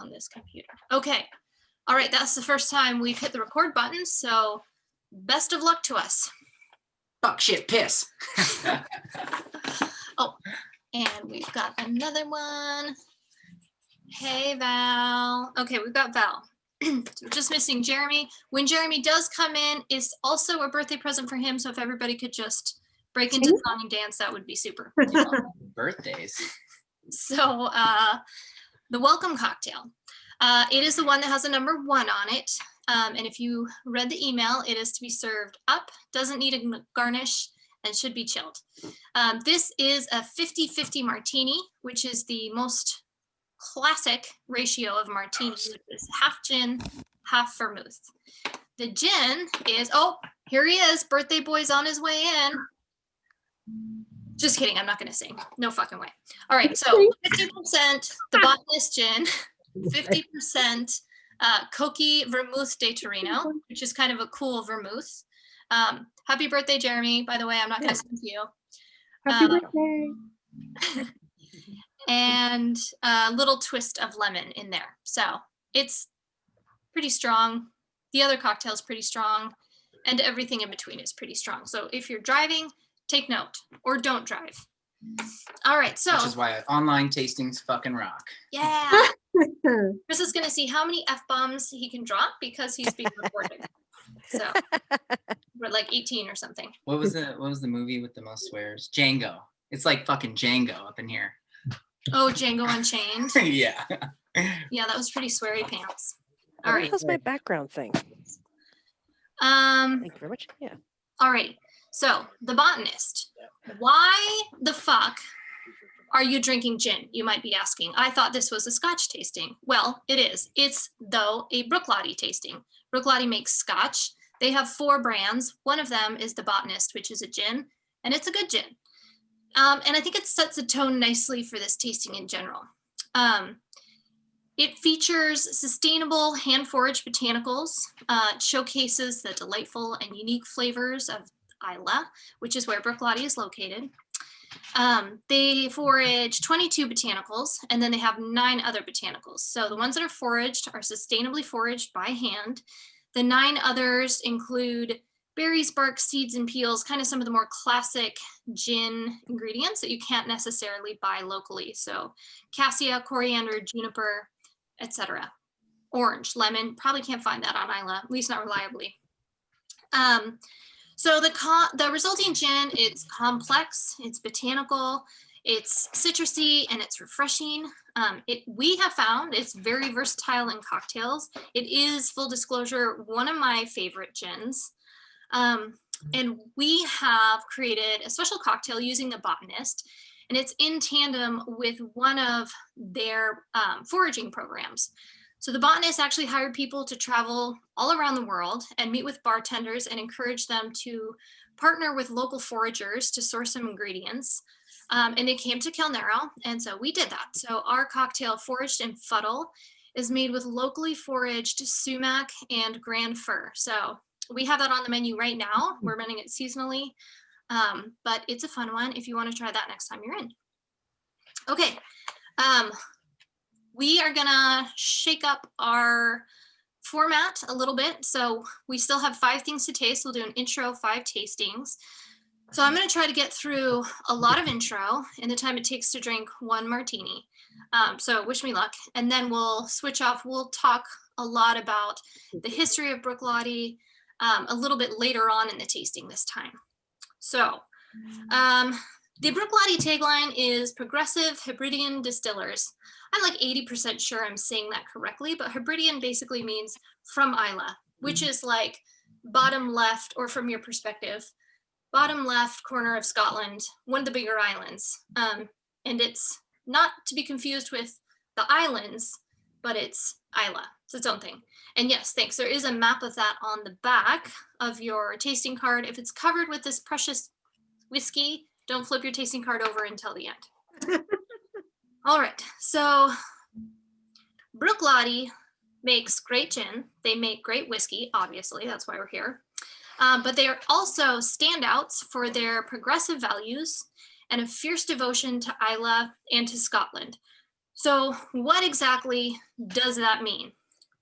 on this computer. Okay. All right. That's the first time we've hit the record button. So best of luck to us. Fuck, shit, piss. Oh, and we've got another one. Hey, Val. Okay, we've got Val. So we're just missing Jeremy. When Jeremy does come in, it's also a birthday present for him. So if everybody could just break into song and dance, that would be super. Birthdays. So the welcome cocktail. It is the one that has a number 1 on it. And if you read the email, it is to be served up, doesn't need a garnish, and should be chilled. This is a 50-50 martini, which is the most classic ratio of martinis. It's half gin, half vermouth. The gin is, oh, here he is. Birthday boy's on his way in. Just kidding. I'm not going to sing. No fucking way. All right. So 50% the botanist gin, 50% Coqui Vermouth de Torino, which is kind of a cool vermouth. Happy birthday, Jeremy. By the way, I'm not going to sing to you. Happy birthday. And a little twist of lemon in there. So it's pretty strong. The other cocktail is pretty strong, and everything in between is pretty strong. So if you're driving, take note, or don't drive. All right, so. Which is why online tastings fucking rock. Yeah. Kris is going to see how many F-bombs he can drop because he's being recorded. So we're like 18 or something. What was the movie with the most swears? Django. It's like fucking Django up in here. Oh, Django Unchained. Yeah. Yeah, that was pretty sweary pants. All right. How's my background thing? Thank you very much. Yeah. All right. So the botanist. Why the fuck are you drinking gin? You might be asking. I thought this was a Scotch tasting. Well, it is. It's, though, a Bruichladdich tasting. Bruichladdich makes Scotch. They have 4 brands. One of them is the botanist, which is a gin, and it's a good gin. And I think it sets a tone nicely for this tasting in general. It features sustainable hand-foraged botanicals. It showcases the delightful and unique flavors of Islay, which is where Bruichladdich is located. They forage 22 botanicals, and then they have 9 other botanicals. So the ones that are foraged are sustainably foraged by hand. The 9 others include berries, bark, seeds, and peels, kind of some of the more classic gin ingredients that you can't necessarily buy locally. So cassia, coriander, juniper, etc. Orange, lemon, probably can't find that on Islay, at least not reliably. So the resulting gin, it's complex, it's botanical, it's citrusy, and it's refreshing. We have found it's very versatile in cocktails. It is, full disclosure, one of my favorite gins. And we have created a special cocktail using the botanist, and it's in tandem with one of their foraging programs. So the botanist actually hired people to travel all around the world and meet with bartenders and encourage them to partner with local foragers to source some ingredients. And they came to Kelnero, and so we did that. So our cocktail, Foraged in Fuddle, is made with locally foraged sumac and grand fir. So we have that on the menu right now. We're running it seasonally, but it's a fun one if you want to try that next time you're in. Okay. We are gonna shake up our format a little bit. So we still have 5 things to taste. We'll do an intro, 5 tastings. So I'm gonna try to get through a lot of intro in the time it takes to drink 1 martini. So wish me luck. And then we'll switch off. We'll talk a lot about the history of Bruichladdich a little bit later on in the tasting this time. So the Bruichladdich tagline is Progressive Hebridean Distillers. I'm like 80% sure I'm saying that correctly, but Hebridean basically means from Islay, which is like bottom left, or from your perspective, bottom left corner of Scotland, one of the bigger islands. And it's not to be confused with the islands, but it's Islay. It's its own thing. And yes, thanks. There is a map of that on the back of your tasting card. If it's covered with this precious whiskey, don't flip your tasting card over until the end. All right, so Bruichladdich makes great gin. They make great whiskey, obviously, that's why we're here. But they are also standouts for their progressive values and a fierce devotion to Islay and to Scotland. So what exactly does that mean?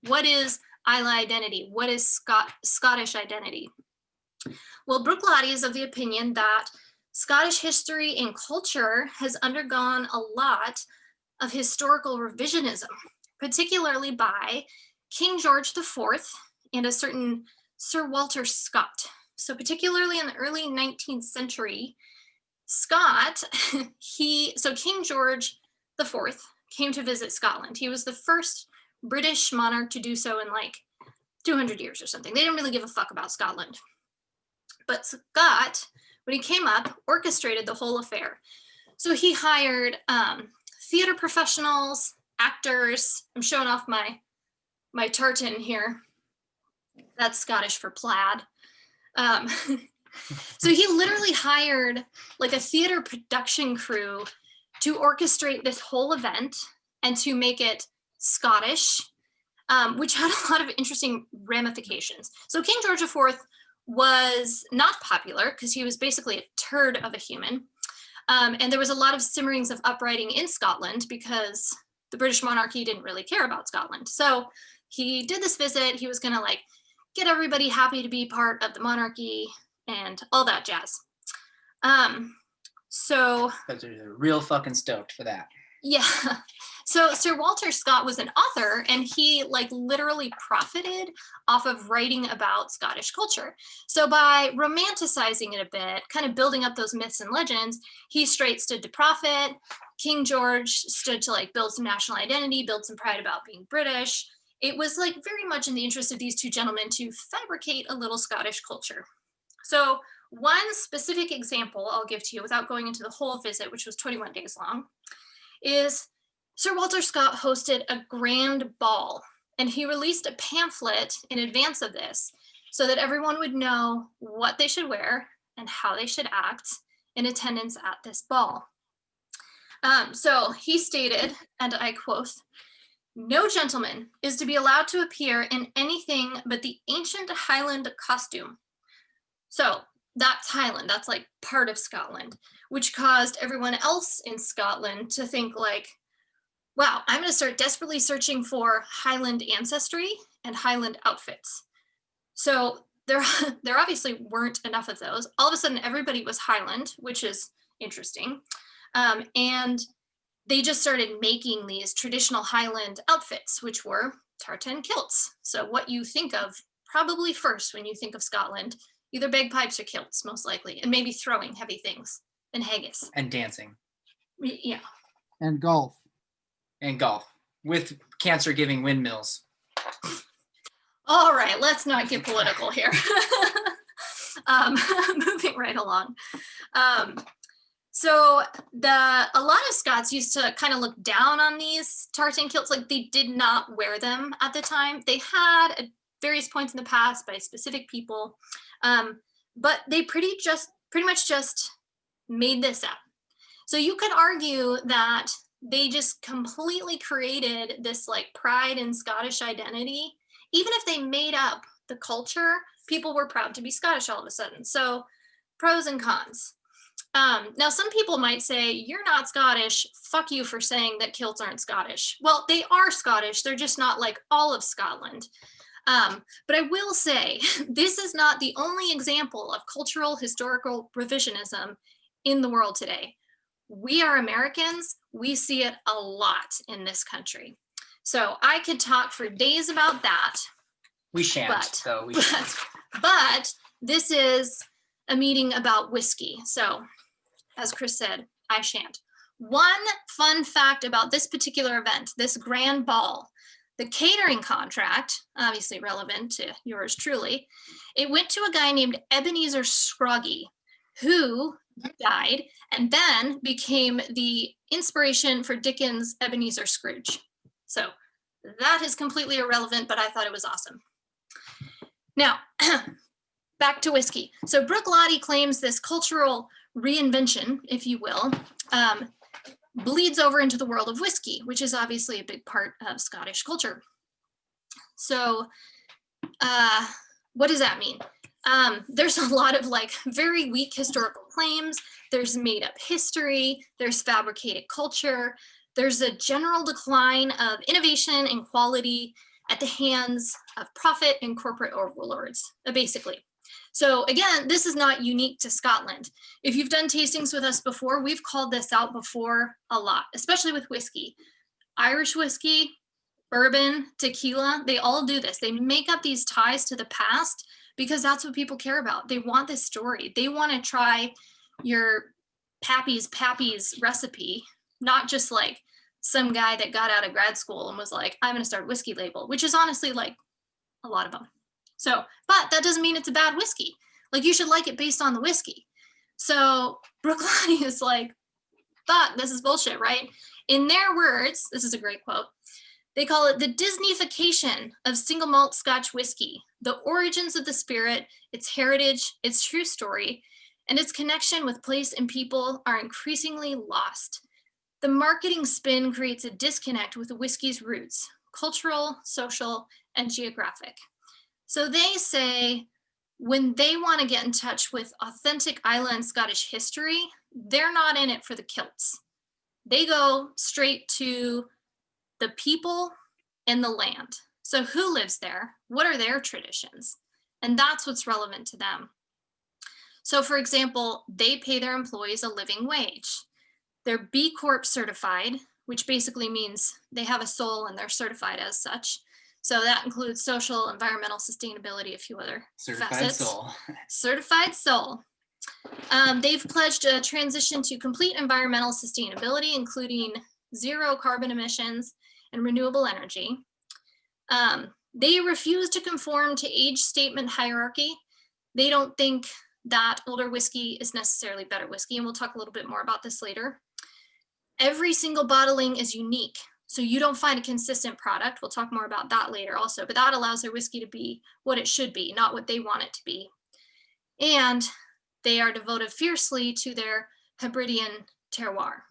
What is Islay identity? What is Scottish identity? Well, Bruichladdich is of the opinion that Scottish history and culture has undergone a lot of historical revisionism, particularly by King George IV and a certain Sir Walter Scott. So particularly in the early 19th century, King George IV came to visit Scotland. He was the first British monarch to do so in like 200 years or something. They didn't really give a fuck about Scotland. But Scott, when he came up, orchestrated the whole affair. So he hired theater professionals, actors. I'm showing off my tartan here. That's Scottish for plaid. So he literally hired like a theater production crew to orchestrate this whole event and to make it Scottish, which had a lot of interesting ramifications. So King George IV was not popular because he was basically a turd of a human. And there was a lot of simmerings of uprising in Scotland because the British monarchy didn't really care about Scotland. So he did this visit. He was going to like get everybody happy to be part of the monarchy and all that jazz. So they're real fucking stoked for that. Yeah. So Sir Walter Scott was an author, and he like literally profited off of writing about Scottish culture. So by romanticizing it a bit, kind of building up those myths and legends, he straight stood to profit. King George stood to like build some national identity, build some pride about being British. It was like very much in the interest of these two gentlemen to fabricate a little Scottish culture. So one specific example I'll give to you without going into the whole visit, which was 21 days long, is Sir Walter Scott hosted a grand ball, and he released a pamphlet in advance of this so that everyone would know what they should wear and how they should act in attendance at this ball. So he stated, and I quote, "No gentleman is to be allowed to appear in anything but the ancient Highland costume." So that's Highland, that's like part of Scotland, which caused everyone else in Scotland to think like, wow, I'm going to start desperately searching for Highland ancestry and Highland outfits. So there obviously weren't enough of those. All of a sudden, everybody was Highland, which is interesting. And they just started making these traditional Highland outfits, which were tartan kilts. So what you think of probably first when you think of Scotland, either bagpipes or kilts, most likely, and maybe throwing heavy things and haggis. And dancing. Yeah. And golf. And golf with cancer-giving windmills. All right, let's not get political here. Moving right along. So a lot of Scots used to kind of look down on these tartan kilts, like they did not wear them at the time. They had at various points in the past by specific people, but they pretty much just made this up. So you could argue that they just completely created this like pride in Scottish identity. Even if they made up the culture, people were proud to be Scottish all of a sudden. So pros and cons. Now, some people might say, you're not Scottish, fuck you for saying that kilts aren't Scottish. Well, they are Scottish, they're just not like all of Scotland. But I will say, this is not the only example of cultural historical revisionism in the world today. We are Americans, we see it a lot in this country. So I could talk for days about that. We shan't, but this is a meeting about whiskey. So as Kris said, I shan't. One fun fact about this particular event, this grand ball, the catering contract, obviously relevant to yours truly, it went to a guy named Ebenezer Scroggie, who died and then became the inspiration for Dickens' Ebenezer Scrooge. So that is completely irrelevant, but I thought it was awesome. Now, back to whiskey. So Bruichladdich claims this cultural reinvention, if you will, bleeds over into the world of whiskey, which is obviously a big part of Scottish culture. So what does that mean? There's a lot of like very weak historical claims. There's made up history. There's fabricated culture. There's a general decline of innovation and quality at the hands of profit and corporate overlords, basically. So again, this is not unique to Scotland. If you've done tastings with us before, we've called this out before a lot, especially with whiskey. Irish whiskey, bourbon, tequila, they all do this. They make up these ties to the past because that's what people care about. They want this story. They want to try your Pappy's recipe, not just like some guy that got out of grad school and was like, I'm going to start a whiskey label, which is honestly like a lot of them. So, but that doesn't mean it's a bad whiskey. Like you should like it based on the whiskey. So Bruichladdich is like, fuck, this is bullshit, right? In their words, this is a great quote. They call it the Disneyfication of single malt Scotch whiskey, the origins of the spirit, its heritage, its true story, and its connection with place and people are increasingly lost. The marketing spin creates a disconnect with the whiskey's roots, cultural, social, and geographic. So they say when they want to get in touch with authentic Islay and Scottish history, they're not in it for the kilts. They go straight to the people and the land. So who lives there? What are their traditions? And that's what's relevant to them. So for example, they pay their employees a living wage. They're B Corp certified, which basically means they have a soul and they're certified as such. So that includes social, environmental, sustainability, a few other facets. Certified soul. They've pledged a transition to complete environmental sustainability, including zero carbon emissions and renewable energy. They refuse to conform to age statement hierarchy. They don't think that older whiskey is necessarily better whiskey, and we'll talk a little bit more about this later. Every single bottling is unique, so you don't find a consistent product. We'll talk more about that later also, but that allows their whiskey to be what it should be, not what they want it to be. And they are devoted fiercely to their Hebridean terroir.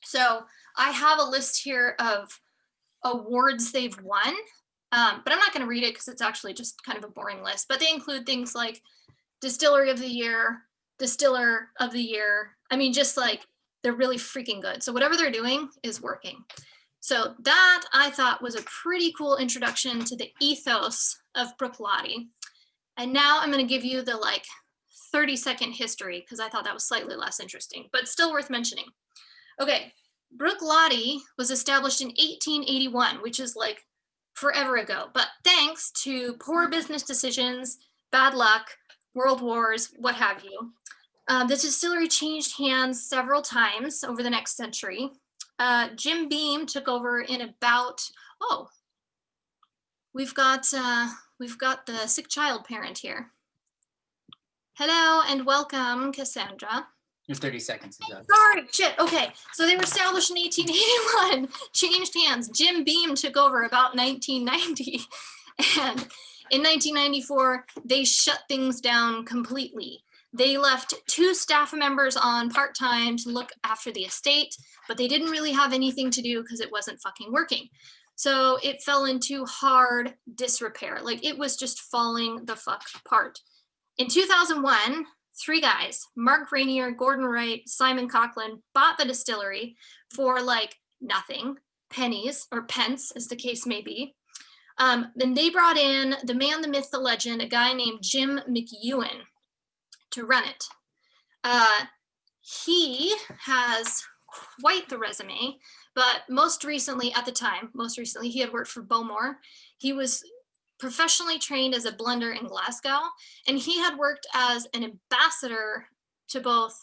So I have a list here of awards they've won, but I'm not going to read it because it's actually just kind of a boring list, but they include things like Distillery of the Year, Distiller of the Year. I mean, just like they're really freaking good. So whatever they're doing is working. So that I thought was a pretty cool introduction to the ethos of Bruichladdich. And now I'm going to give you the like 30-second history because I thought that was slightly less interesting, but still worth mentioning. Okay, Bruichladdich was established in 1881, which is like forever ago, but thanks to poor business decisions, bad luck, world wars, what have you, the distillery changed hands several times over the next century. Jim Beam took over in about, we've got the sick child parent here. Hello and welcome, Cassandra. Your 30 seconds is up. Sorry, shit. Okay, so they were established in 1881, changed hands. Jim Beam took over about 1990, and in 1994 they shut things down completely. They left 2 staff members on part-time to look after the estate, but they didn't really have anything to do because it wasn't fucking working. So it fell into hard disrepair. Like it was just falling the fuck apart. In 2001, 3 guys, Mark Rainier, Gordon Wright, Simon Coughlin, bought the distillery for like nothing, pennies or pence as the case may be. Then they brought in the man, the myth, the legend, a guy named Jim McEwen to run it. He has quite the resume, but most recently he had worked for Bowmore. He was professionally trained as a blender in Glasgow, and he had worked as an ambassador to both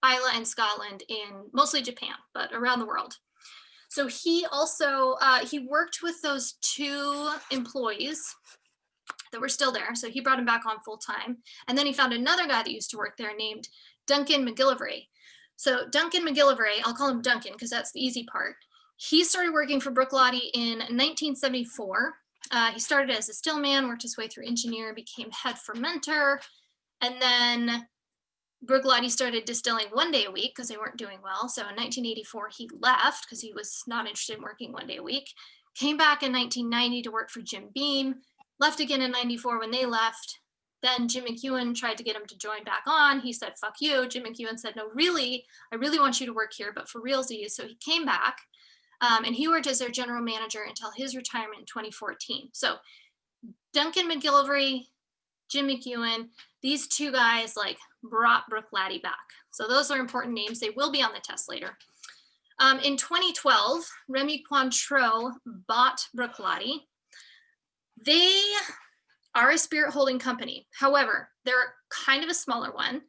Islay and Scotland in mostly Japan, but around the world. So he also, he worked with those 2 employees that were still there. So he brought him back on full time. And then he found another guy that used to work there named Duncan McGillivray. So Duncan McGillivray, I'll call him Duncan because that's the easy part. He started working for Bruichladdich in 1974. He started as a stillman, worked his way through engineer, became head fermenter, and then Bruichladdich started distilling 1 day a week because they weren't doing well. So in 1984, he left because he was not interested in working 1 day a week. Came back in 1990 to work for Jim Beam, left again in 94 when they left. Then Jim McEwen tried to get him to join back on. He said, fuck you. Jim McEwen said, no, really, I really want you to work here, but for realsies. So he came back. And he worked as their general manager until his retirement in 2014. So Duncan McGillivray, Jim McEwen, these two guys like brought Bruichladdich back. So those are important names. They will be on the test later. In 2012, Remy Cointreau bought Bruichladdich. They are a spirit holding company. However, they're kind of a smaller one,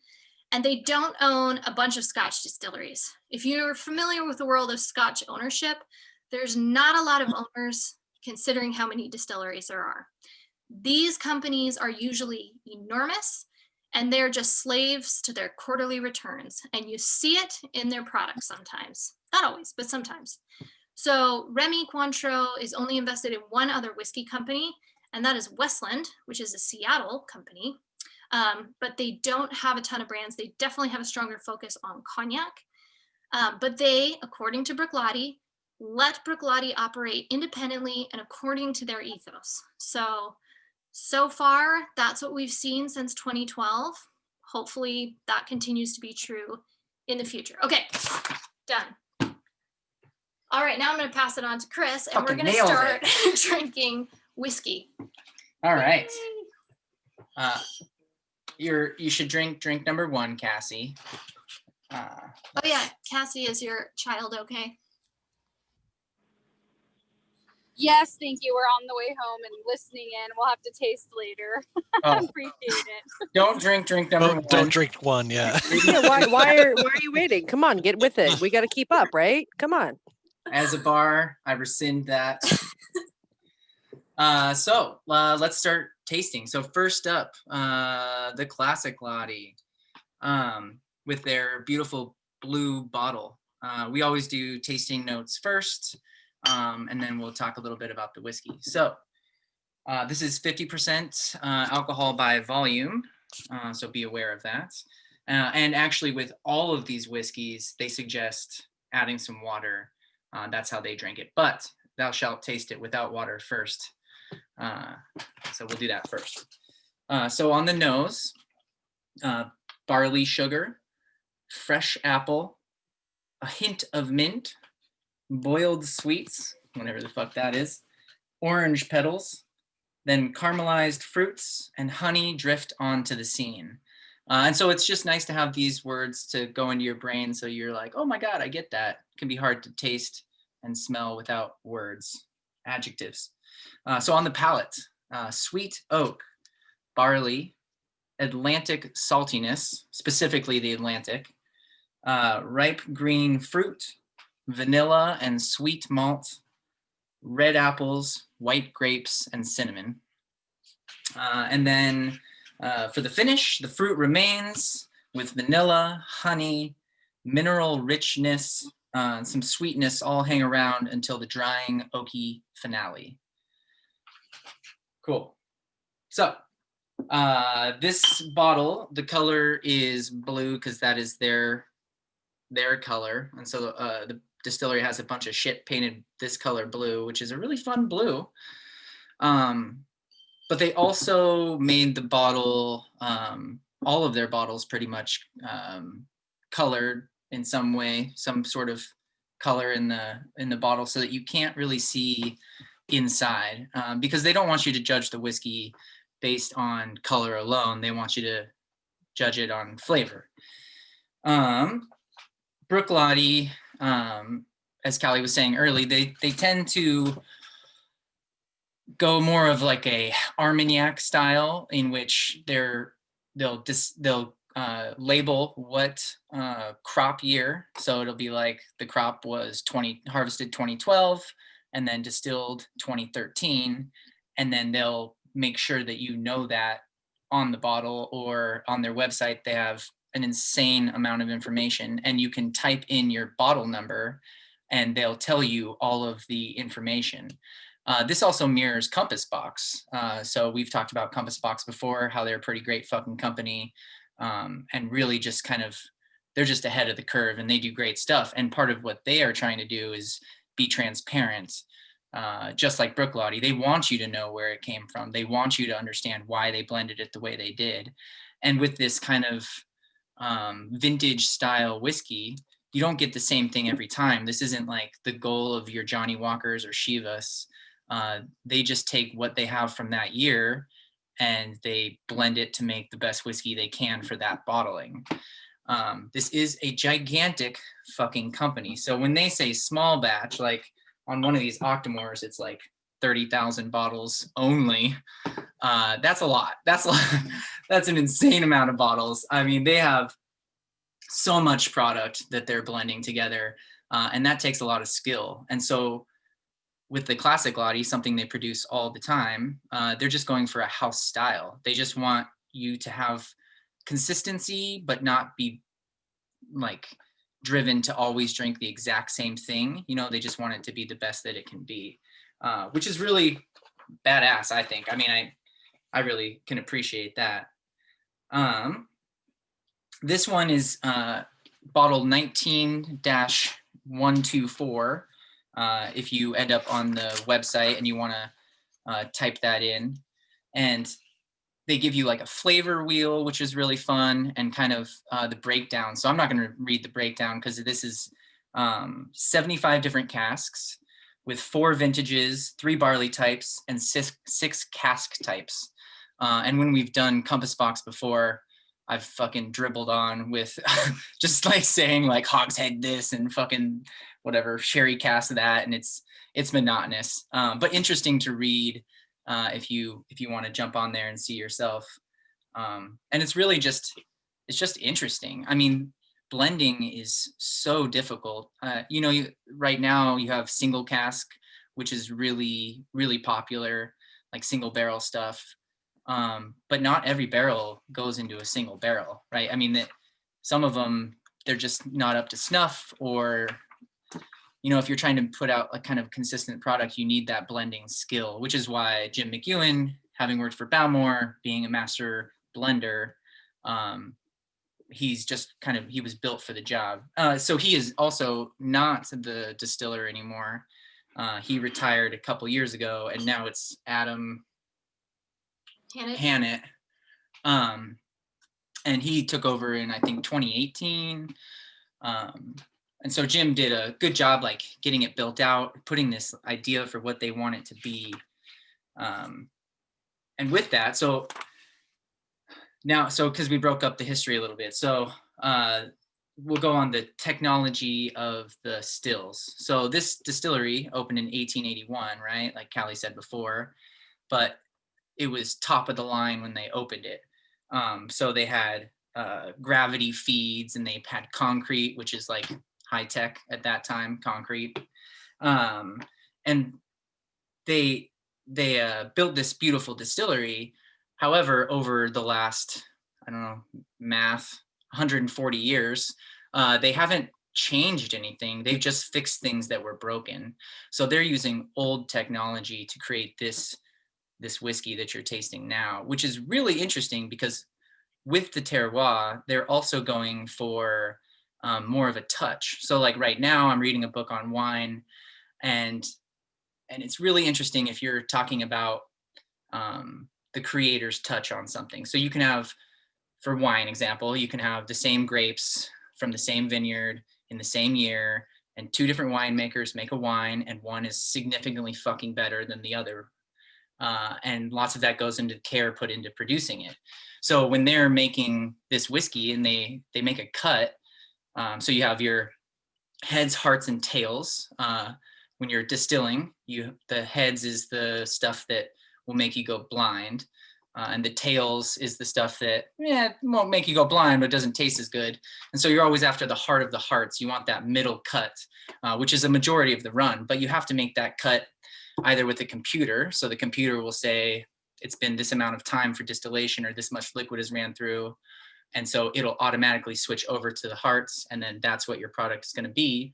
and they don't own a bunch of Scotch distilleries. If you're familiar with the world of Scotch ownership, there's not a lot of owners considering how many distilleries there are. These companies are usually enormous, and they're just slaves to their quarterly returns. And you see it in their products sometimes. Not always, but sometimes. So Remy Cointreau is only invested in one other whiskey company, and that is Westland, which is a Seattle company. But they don't have a ton of brands. They definitely have a stronger focus on cognac. But they, according to Bruichladdich, let Bruichladdich operate independently and according to their ethos. So far, that's what we've seen since 2012. Hopefully that continues to be true in the future. Okay, done. All right, now I'm gonna pass it on to Kris, and we're gonna start drinking whiskey. All right. You should drink number 1, Cassie. Oh yeah, Cassie, is your child okay? Yes, thank you. We're on the way home and listening in. We'll have to taste later. Oh, Appreciate it. don't drink number 1. Don't drink one, yeah. Yeah, why are you waiting? Come on, get with it. We got to keep up, right? Come on. As a bar, I rescind that. So let's start tasting. So first up, the Classic Laddie with their beautiful blue bottle. We always do tasting notes first, and then we'll talk a little bit about the whiskey. So this is 50% alcohol by volume, so be aware of that. And actually with all of these whiskeys, they suggest adding some water. That's how they drink it, but thou shalt taste it without water first. So we'll do that first. So on the nose, barley sugar, fresh apple, a hint of mint, boiled sweets, whatever the fuck that is, orange petals, then caramelized fruits and honey drift onto the scene. And so it's just nice to have these words to go into your brain so you're like, oh my God, I get that. It can be hard to taste and smell without words, adjectives. So on the palate, sweet oak, barley, Atlantic saltiness, specifically the Atlantic, ripe green fruit, vanilla and sweet malt, red apples, white grapes, and cinnamon. And then for the finish, the fruit remains with vanilla, honey, mineral richness, some sweetness all hang around until the drying oaky finale. Cool. So this bottle, the color is blue because that is their color. And so the distillery has a bunch of shit painted this color blue, which is a really fun blue. But they also made the bottle, all of their bottles pretty much colored in some way, some sort of color in the bottle so that you can't really see inside, because they don't want you to judge the whiskey based on color alone. They want you to judge it on flavor. Bruichladdich, as Callie was saying early, they tend to go more of like a Armagnac style in which they'll label what crop year. So it'll be like the crop was harvested 2012 and then distilled 2013, and then they'll make sure that you know that on the bottle, or on their website they have an insane amount of information, and you can type in your bottle number and they'll tell you all of the information. This also mirrors Compass Box. So we've talked about Compass Box before, how they're a pretty great fucking company, and really just they're just ahead of the curve and they do great stuff. And part of what they are trying to do is be transparent, just like Bruichladdich. They want you to know where it came from. They want you to understand why they blended it the way they did. And with this kind of vintage style whiskey, you don't get the same thing every time. This isn't like the goal of your Johnny Walkers or Shivas. They just take what they have from that year and they blend it to make the best whiskey they can for that bottling. This is a gigantic fucking company. So when they say small batch, like on one of these Octomores, it's like 30,000 bottles only. That's a lot. That's an insane amount of bottles. I mean, they have so much product that they're blending together, and that takes a lot of skill. And so with the Classic Laddie, something they produce all the time, they're just going for a house style. They just want you to have consistency, but not be like driven to always drink the exact same thing. You know, they just want it to be the best that it can be, which is really badass, I think. I mean, I really can appreciate that. This one is bottle 19-124. If you end up on the website and you want to type that in, and they give you like a flavor wheel, which is really fun, and kind of the breakdown. So I'm not going to read the breakdown because this is 75 different casks with 4 vintages, 3 barley types, and 6 cask types. And when we've done Compass Box before, I've fucking dribbled on with just like saying like hogshead this and fucking whatever sherry cask that, and it's monotonous, but interesting to read if you want to jump on there and see yourself. And it's really just interesting. I mean, blending is so difficult. You know, right now you have single cask, which is really, really popular, like single barrel stuff. But not every barrel goes into a single barrel, right? I mean, some of them, they're just not up to snuff, or, you know, if you're trying to put out a kind of consistent product, you need that blending skill, which is why Jim McEwen, having worked for Balmore, being a master blender, he's just kind of, he was built for the job. So he is also not the distiller anymore. He retired a couple years ago, and now it's Adam Hannett. And he took over in, I think, 2018. And so Jim did a good job, like getting it built out, putting this idea for what they want it to be. And with that, so now, because we broke up the history a little bit, so we'll go on the technology of the stills. So this distillery opened in 1881, right? Like Callie said before, but it was top of the line when they opened it. So they had gravity feeds, and they had concrete, which is like high tech at that time, concrete. And they built this beautiful distillery. However, over the last, I don't know, math, 140 years, they haven't changed anything. They've just fixed things that were broken. So they're using old technology to create this whiskey that you're tasting now, which is really interesting because with the terroir, they're also going for more of a touch. So like right now I'm reading a book on wine, and it's really interesting if you're talking about the creator's touch on something. So you can have, for wine example, you can have the same grapes from the same vineyard in the same year, and 2 different winemakers make a wine, and one is significantly fucking better than the other. And lots of that goes into care put into producing it. So when they're making this whiskey and they make a cut, so you have your heads, hearts, and tails. When you're distilling, the heads is the stuff that will make you go blind, and the tails is the stuff that won't make you go blind, but doesn't taste as good. And so you're always after the heart of the hearts. You want that middle cut, which is a majority of the run, but you have to make that cut either with a computer. So the computer will say it's been this amount of time for distillation, or this much liquid has ran through. And so it'll automatically switch over to the hearts, and then that's what your product is going to be.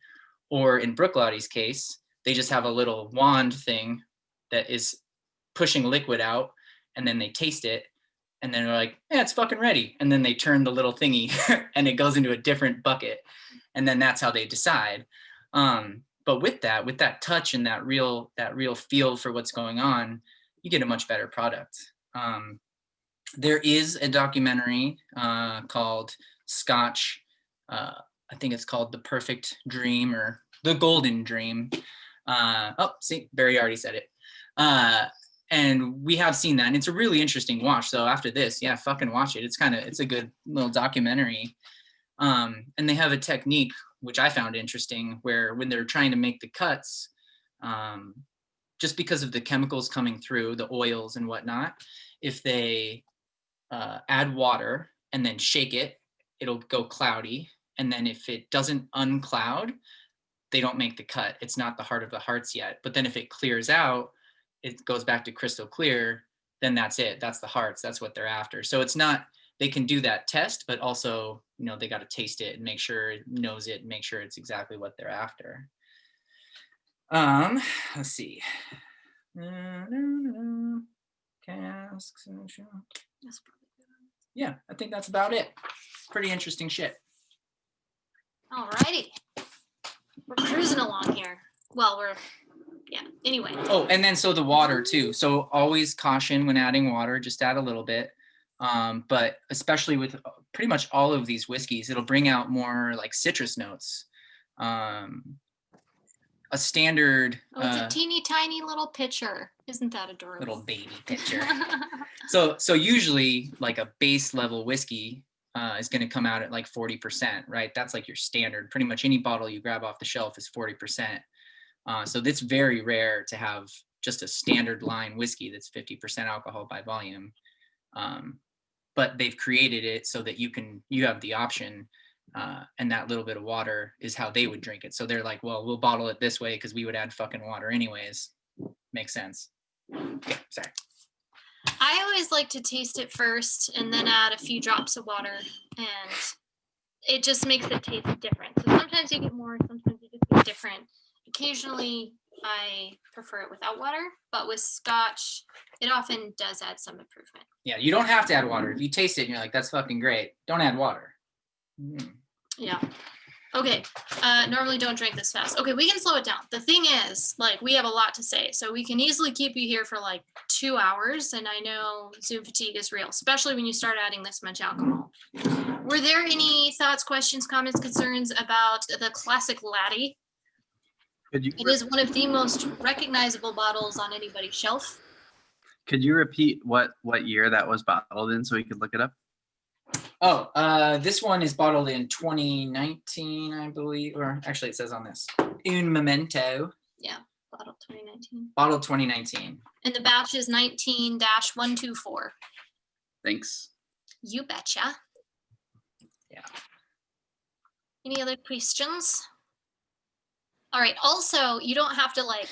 Or in Bruichladdich case, they just have a little wand thing that is pushing liquid out, and then they taste it, and then they're like, yeah, it's fucking ready. And then they turn the little thingy and it goes into a different bucket. And then that's how they decide. But with that touch and that real feel for what's going on, you get a much better product. There is a documentary called Scotch. I I think it's called The Perfect Dream or The Golden Dream. Oh, see, Barry already said it. And we have seen that, and it's a really interesting watch. So after this, yeah, fucking watch it. It's a good little documentary. And they have a technique, which I found interesting, where when they're trying to make the cuts, just because of the chemicals coming through, the oils and whatnot, if they add water and then shake it, it'll go cloudy. And then if it doesn't uncloud, they don't make the cut. It's not the heart of the hearts yet. But then if it clears out, it goes back to crystal clear, then that's it. That's the hearts. That's what they're after. So it's not, they can do that test, but also, you know, they got to taste it and make sure it knows it and make sure it's exactly what they're after. Let's see. Casks. Yeah, I think that's about it. Pretty interesting shit. All righty. We're cruising along here. Well, anyway. Oh, and then so the water too. So always caution when adding water, just add a little bit. But especially with pretty much all of these whiskeys, it'll bring out more like citrus notes. A standard. Oh, it's a teeny tiny little pitcher. Isn't that adorable? Little baby pitcher. So usually like a base level whiskey is going to come out at like 40%, right? That's like your standard. Pretty much any bottle you grab off the shelf is 40%. So it's very rare to have just a standard line whiskey that's 50% alcohol by volume. But they've created it so that you have the option, and that little bit of water is how they would drink it. So they're like, well, we'll bottle it this way because we would add fucking water anyways. Makes sense. Okay, sorry. I always like to taste it first and then add a few drops of water, and it just makes it taste different. So sometimes you get more, sometimes you just get different. Occasionally I prefer it without water, but with Scotch, it often does add some improvement. Yeah, you don't have to add water. If you taste it and you're like, that's fucking great, don't add water. Yeah. Okay. Normally don't drink this fast. Okay, we can slow it down. The thing is, like, we have a lot to say, so we can easily keep you here for like 2 hours, and I know Zoom fatigue is real, especially when you start adding this much alcohol. Were there any thoughts, questions, comments, concerns about the Classic Laddie? It is one of the most recognizable bottles on anybody's shelf. Could you repeat what year that was bottled in so we could look it up? Oh, this one is bottled in 2019, I believe, or actually it says on this, Un Momento. Yeah, bottled 2019. Bottled 2019. And the batch is 19-124. Thanks. You betcha. Yeah. Any other questions? All right. Also, you don't have to like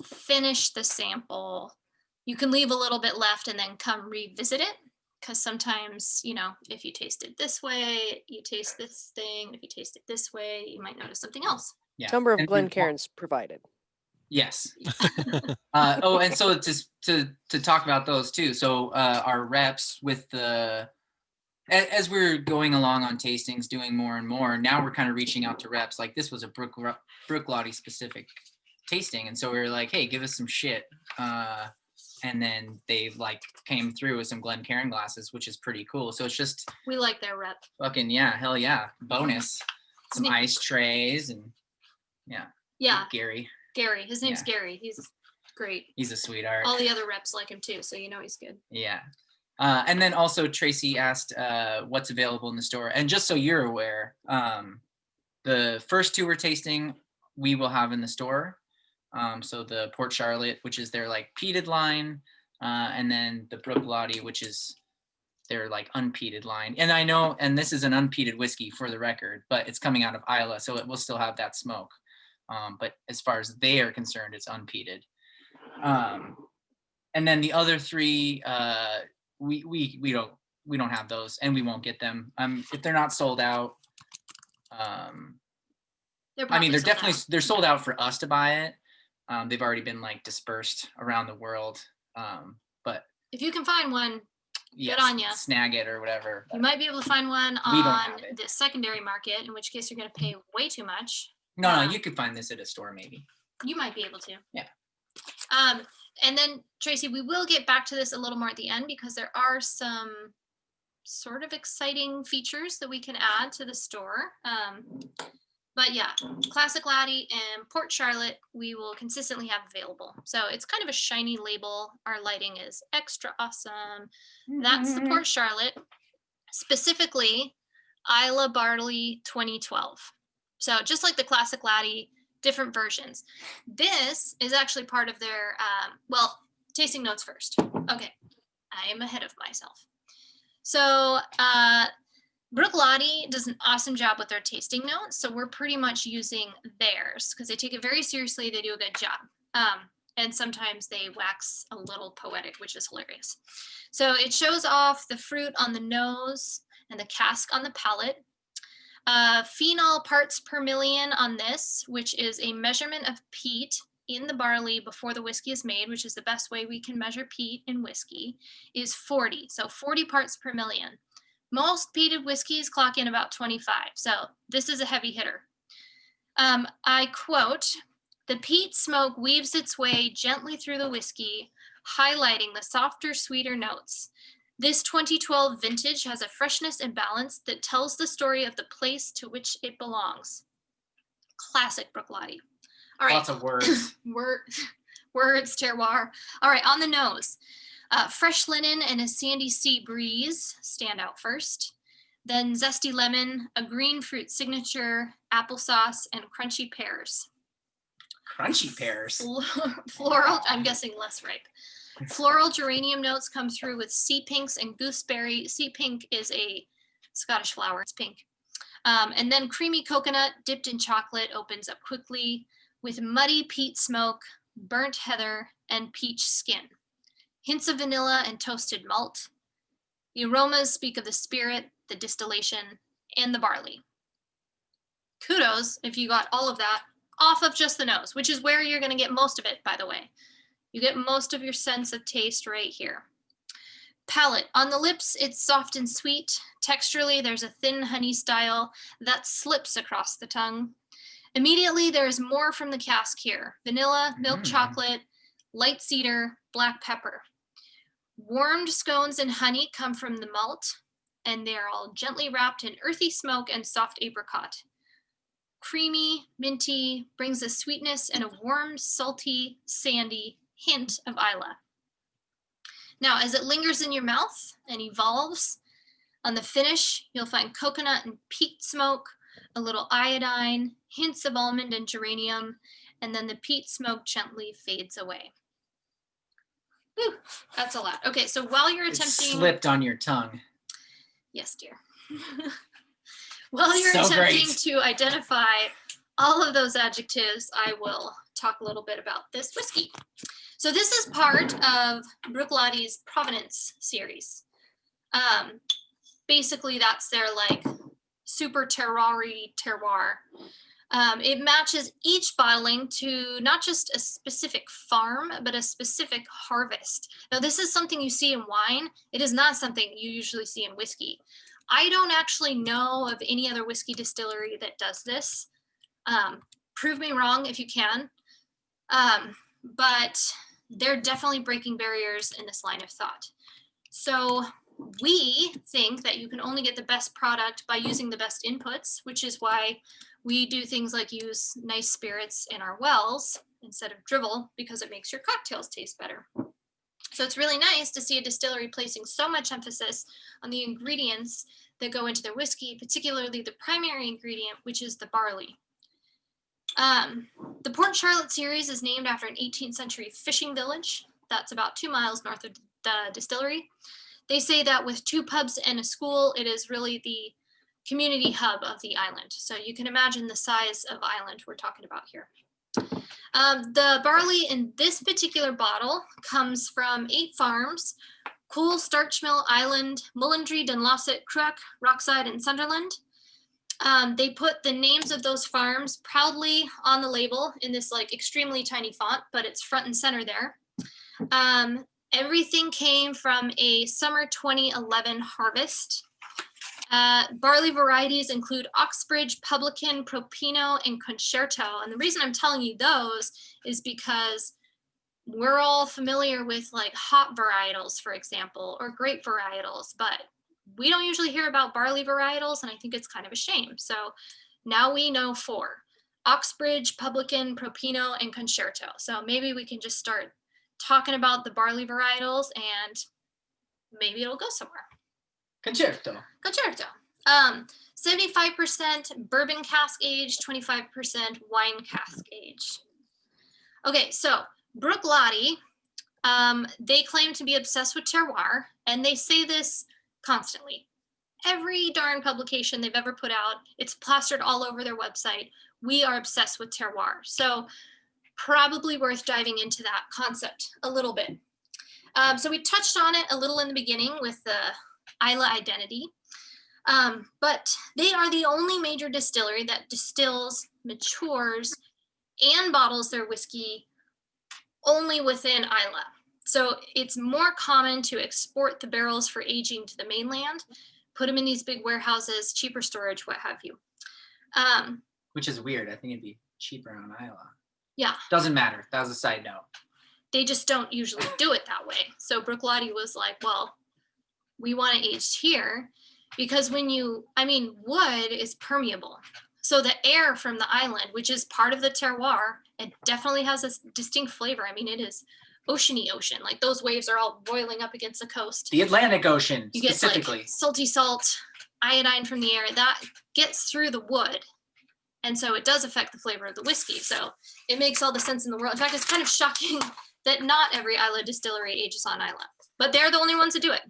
finish the sample. You can leave a little bit left and then come revisit it. Because sometimes, you know, if you taste it this way, you taste this thing. If you taste it this way, you might notice something else. Yeah. Number of And- Glencairns provided. Yes. Oh, and so to talk about those too. So our reps with as we're going along on tastings, doing more and more, now we're kind of reaching out to reps. Like this was a Bruichladdich specific tasting. And so we were like, hey, give us some shit. And then they've like came through with some Glencairn glasses, which is pretty cool. So it's just We like their rep. fucking, yeah, hell yeah. Bonus. Some Yeah. ice trays and yeah. Yeah, Gary. Gary. His name's Yeah. Gary. He's great. He's a sweetheart. All the other reps like him too, so you know he's good. Yeah. And then also Tracy asked what's available in the store. And just so you're aware, the first two we're tasting, we will have in the store. So the Port Charlotte, which is their like peated line, and then the Bruichladdich, which is their like unpeated line. And I know, and this is an unpeated whiskey for the record, but it's coming out of Islay, so it will still have that smoke. But as far as they are concerned, it's unpeated. And then the other three, we don't have those, and we won't get them. If they're not sold out. I mean, they're sold out for us to buy it. They've already been like dispersed around the world. But If you can find one, yes, on ya. snag it or whatever. you might be able to find one We don't on have it. the secondary market, in which case you're going to pay way too much. No, you could find this at a store maybe. You might be able to. Yeah. And then Tracy, we will get back to this a little more at the end because there are some sort of exciting features that we can add to the store. But yeah, Classic Laddie and Port Charlotte, we will consistently have available. So it's kind of a shiny label. Our lighting is extra awesome. That's the Port Charlotte, specifically Islay Barley 2012. So just like the Classic Laddie, different versions. This is actually part of their, well, tasting notes first. Okay, I am ahead of myself. So Bruichladdich does an awesome job with their tasting notes. So we're pretty much using theirs because they take it very seriously. They do a good job. And sometimes they wax a little poetic, which is hilarious. So it shows off the fruit on the nose and the cask on the palate. Phenol parts per million on this, which is a measurement of peat in the barley before the whiskey is made, which is the best way we can measure peat in whiskey, is 40. So 40 parts per million. Most peated whiskeys clock in about 25. So this is a heavy hitter. I quote, "The peat smoke weaves its way gently through the whiskey, highlighting the softer, sweeter notes. This 2012 vintage has a freshness and balance that tells the story of the place to which it belongs." Classic Bruichladdich. All right. Lots of words. Words, terroir. All right, on the nose. Fresh linen and a sandy sea breeze stand out first. Then zesty lemon, a green fruit signature, applesauce, and crunchy pears. Crunchy pears. Floral, I'm guessing less ripe. Floral geranium notes come through with sea pinks and gooseberry. Sea pink is a Scottish flower, it's pink. And then creamy coconut dipped in chocolate opens up quickly with muddy peat smoke, burnt heather, and peach skin. Hints of vanilla and toasted malt. The aromas speak of the spirit, the distillation, and the barley. Kudos if you got all of that off of just the nose, which is where you're going to get most of it, by the way. You get most of your sense of taste right here. Palate. On the lips, it's soft and sweet. Texturally, there's a thin honey style that slips across the tongue. Immediately, there's more from the cask here. Vanilla, milk chocolate, light cedar, black pepper. Warmed scones and honey come from the malt, and they're all gently wrapped in earthy smoke and soft apricot. Creamy, minty, brings a sweetness and a warm, salty, sandy hint of Islay. Now, as it lingers in your mouth and evolves, on the finish, you'll find coconut and peat smoke, a little iodine, hints of almond and geranium, and then the peat smoke gently fades away. Whew, that's a lot. Okay, so while you're It attempting... slipped on your tongue. Yes, dear. While you're So attempting great. to identify all of those adjectives, I will talk a little bit about this whiskey. So this is part of Bruichladdich Provenance series. Basically, that's their like super terroir. It matches each bottling to not just a specific farm, but a specific harvest. Now, this is something you see in wine. It is not something you usually see in whiskey. I don't actually know of any other whiskey distillery that does this. Prove me wrong if you can. But they're definitely breaking barriers in this line of thought. So we think that you can only get the best product by using the best inputs, which is why we do things like use nice spirits in our wells instead of drivel, because it makes your cocktails taste better. So it's really nice to see a distillery placing so much emphasis on the ingredients that go into their whiskey, particularly the primary ingredient, which is the barley. The Port Charlotte series is named after an 18th century fishing village that's about 2 miles north of the distillery. They say that with 2 pubs and a school, it is really the community hub of the island. So you can imagine the size of island we're talking about here. The barley in this particular bottle comes from 8 farms: Cool, Starchmill, Island, Mullindry, Dunlosset, Cruach, Rockside, and Sunderland. They put the names of those farms proudly on the label in this like extremely tiny font, but it's front and center there. Everything came from a summer 2011 harvest. Barley varieties include Oxbridge, Publican, Propino, and Concerto. And the reason I'm telling you those is because we're all familiar with like hop varietals, for example, or grape varietals, but we don't usually hear about barley varietals, and I think it's kind of a shame. So now we know 4: Oxbridge, Publican, Propino, and Concerto. So maybe we can just start talking about the barley varietals, and maybe it'll go somewhere. Concerto. Concerto. 75% bourbon cask age, 25% wine cask age. Okay, so Bruichladdich, they claim to be obsessed with terroir, and they say this constantly. Every darn publication they've ever put out, it's plastered all over their website. We are obsessed with terroir. So probably worth diving into that concept a little bit. So we touched on it a little in the beginning with the Islay identity, but they are the only major distillery that distills, matures, and bottles their whiskey only within Islay. So it's more common to export the barrels for aging to the mainland, put them in these big warehouses, cheaper storage, what have you. Which is weird. I think it'd be cheaper on Islay. Yeah. Doesn't matter. That was a side note. They just don't usually do it that way. So Bruichladdich was like, well, we want it aged here because wood is permeable. So the air from the island, which is part of the terroir, it definitely has a distinct flavor. I mean, it is oceany ocean. Like those waves are all boiling up against the coast. The Atlantic Ocean, You get specifically. like salty salt, iodine from the air. That gets through the wood. And so it does affect the flavor of the whiskey. So it makes all the sense in the world. In fact, it's kind of shocking that not every Islay distillery ages on Islay, but they're the only ones that do it.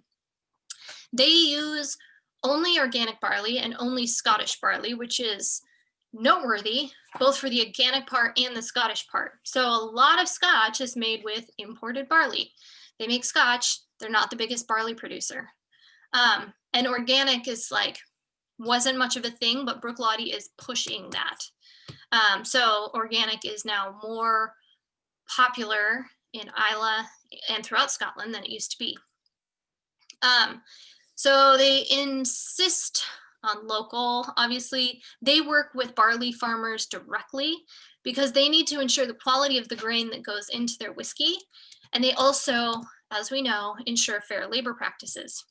They use only organic barley and only Scottish barley, which is noteworthy, both for the organic part and the Scottish part. So a lot of Scotch is made with imported barley. They make Scotch, they're not the biggest barley producer. And organic is wasn't much of a thing, but Bruichladdich is pushing that. So organic is now more popular in Islay and throughout Scotland than it used to be. So they insist on local. Obviously, they work with barley farmers directly because they need to ensure the quality of the grain that goes into their whiskey. And they also, as we know, ensure fair labor practices.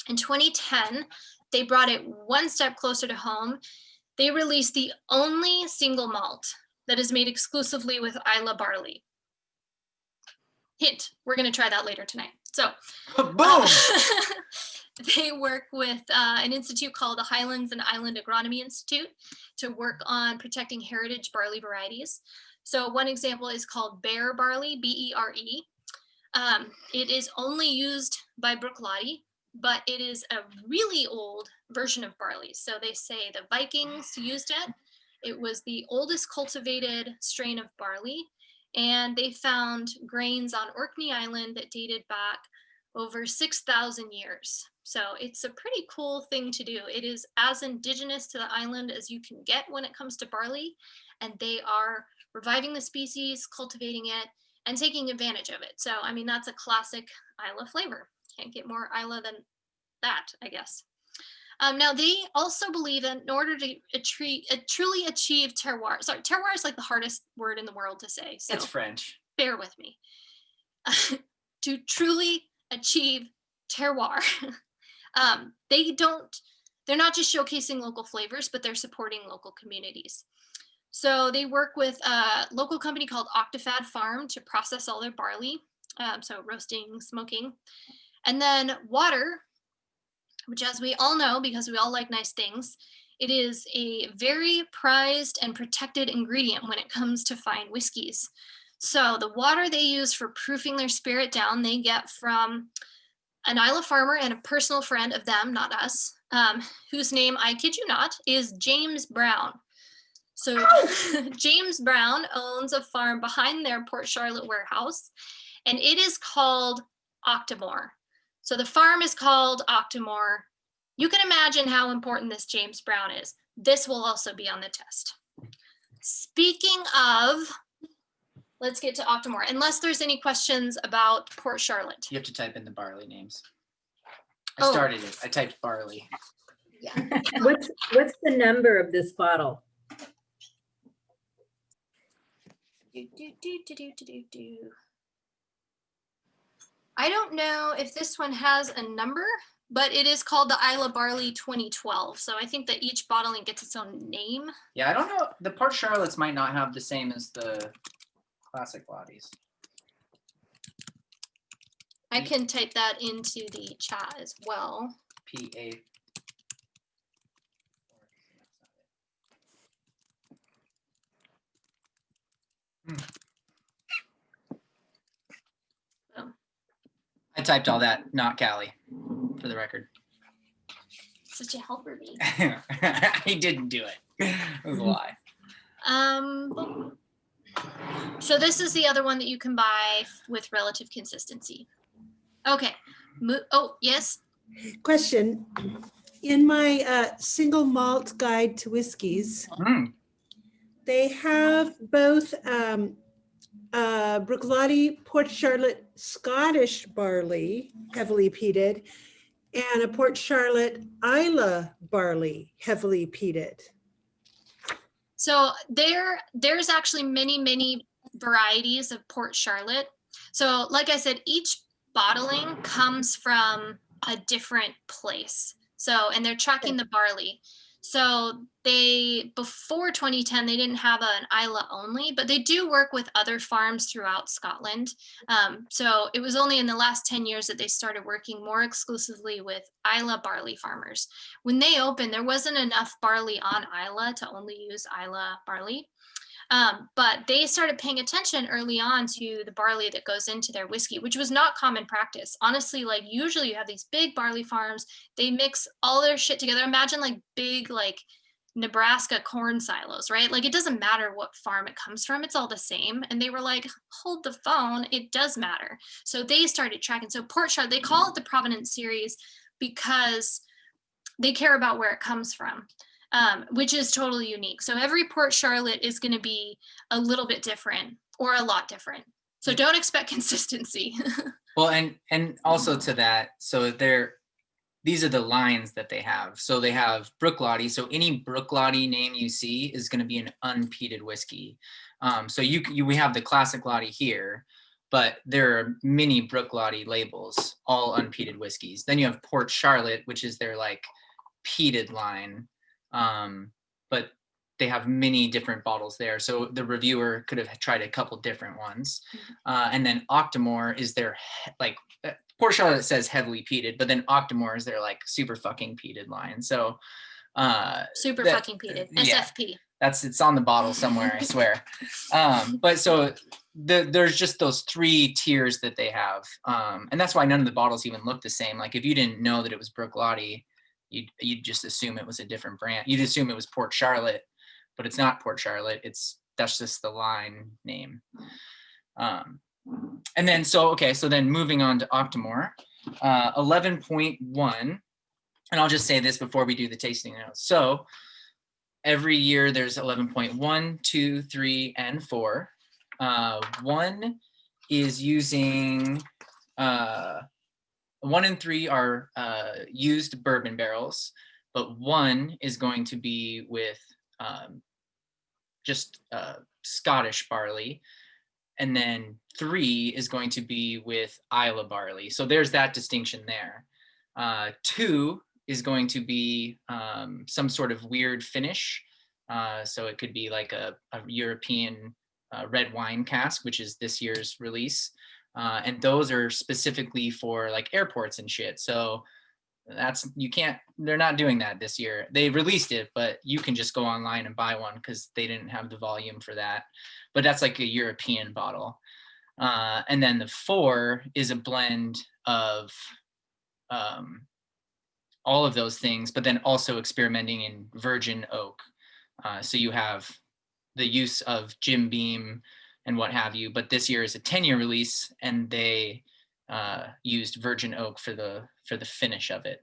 In 2010, they brought it one step closer to home. They released the only single malt that is made exclusively with Islay barley. Hint, we're going to try that later tonight. So, Boom! They work with an institute called the Highlands and Island Agronomy Institute to work on protecting heritage barley varieties. So one example is called Bear barley, B-E-R-E. It is only used by Bruichladdich, but it is a really old version of barley. So they say the Vikings used it. It was the oldest cultivated strain of barley. And they found grains on Orkney Island that dated back over 6,000 years. So it's a pretty cool thing to do. It is as indigenous to the island as you can get when it comes to barley. And they are reviving the species, cultivating it, and taking advantage of it. So, I mean, that's a classic Islay flavor. Can't get more Islay than that, I guess. Now, they also believe that in order to truly achieve terroir, sorry, terroir is like the hardest word in the world to say. So It's French. bear with me. To truly achieve terroir, they're not just showcasing local flavors, but they're supporting local communities. So they work with a local company called Octomore Farm to process all their barley, so roasting, smoking. And then water, which as we all know, because we all like nice things, it is a very prized and protected ingredient when it comes to fine whiskeys. So the water they use for proofing their spirit down, they get from an Islay farmer and a personal friend of them, not us, whose name, I kid you not, is James Brown. So James Brown owns a farm behind their Port Charlotte warehouse, and it is called Octomore. So the farm is called Octomore. You can imagine how important this James Brown is. This will also be on the test. Speaking of, let's get to Octomore, unless there's any questions about Port Charlotte. You have to type in the barley names. I started it. I typed barley. Yeah. What's the number of this bottle? I don't know if this one has a number, but it is called the Islay Barley 2012. So I think that each bottling gets its own name. Yeah, I don't know. The Port Charlottes might not have the same as the Classic Laddies. I can type that into the chat as well. PA. Oh. I typed all that, not Callie, for the record. Such a helper bee. I didn't do it. It was a lie. So this is the other one that you can buy with relative consistency. Okay. Oh, yes. Question. In my single malt guide to whiskeys, they have both Bruichladdich Port Charlotte Scottish barley, heavily peated, and a Port Charlotte Islay barley, heavily peated. So there's actually many varieties of Port Charlotte. So like I said, each bottling comes from a different place. So, and they're tracking the barley. So before 2010, they didn't have an Islay only, but they do work with other farms throughout Scotland. So it was only in the last 10 years that they started working more exclusively with Islay barley farmers. When they opened, there wasn't enough barley on Islay to only use Islay barley. But they started paying attention early on to the barley that goes into their whiskey, which was not common practice. Honestly, like usually you have these big barley farms, they mix all their shit together. Imagine like big, like Nebraska corn silos, right? Like it doesn't matter what farm it comes from, it's all the same. And they were like, hold the phone, it does matter. So they started tracking. So Port Charlotte, they call it the Provenance series because they care about where it comes from. Which is totally unique. So every Port Charlotte is going to be a little bit different or a lot different. So don't expect consistency. Well, and also to that, so these are the lines that they have. So they have Bruichladdich. So any Bruichladdich name you see is going to be an unpeated whiskey. So we have the Classic Laddie here, but there are many Bruichladdich labels, all unpeated whiskeys. Then you have Port Charlotte, which is their like peated line. But they have many different bottles there. So the reviewer could have tried a couple different ones. And then Octomore is their like, Port Charlotte says heavily peated, but then Octomore is their like super fucking peated line. So super fucking peated, SFP. It's on the bottle somewhere, I swear. But so there's just those 3 tiers that they have. And that's why none of the bottles even look the same. Like if you didn't know that it was Bruichladdich, you'd just assume it was a different brand. You'd assume it was Port Charlotte, but it's not Port Charlotte. That's just the line name. And then, so then moving on to Octomore, 11.1, and I'll just say this before we do the tasting notes. So every year there's 11.1, 2, 3, and 4. 1 is using, 1 and 3 are used bourbon barrels, but 1 is going to be with just Scottish barley, and then 3 is going to be with Islay barley. So there's that distinction there. 2 is going to be some sort of weird finish. So it could be like a European red wine cask, which is this year's release. And those are specifically for like airports and shit. So they're not doing that this year. They released it, but you can just go online and buy one because they didn't have the volume for that. But that's like a European bottle. And then the 4 is a blend of all of those things, but then also experimenting in virgin oak. So you have the use of Jim Beam and what have you, but this year is a 10-year release, and they used virgin oak for the finish of it.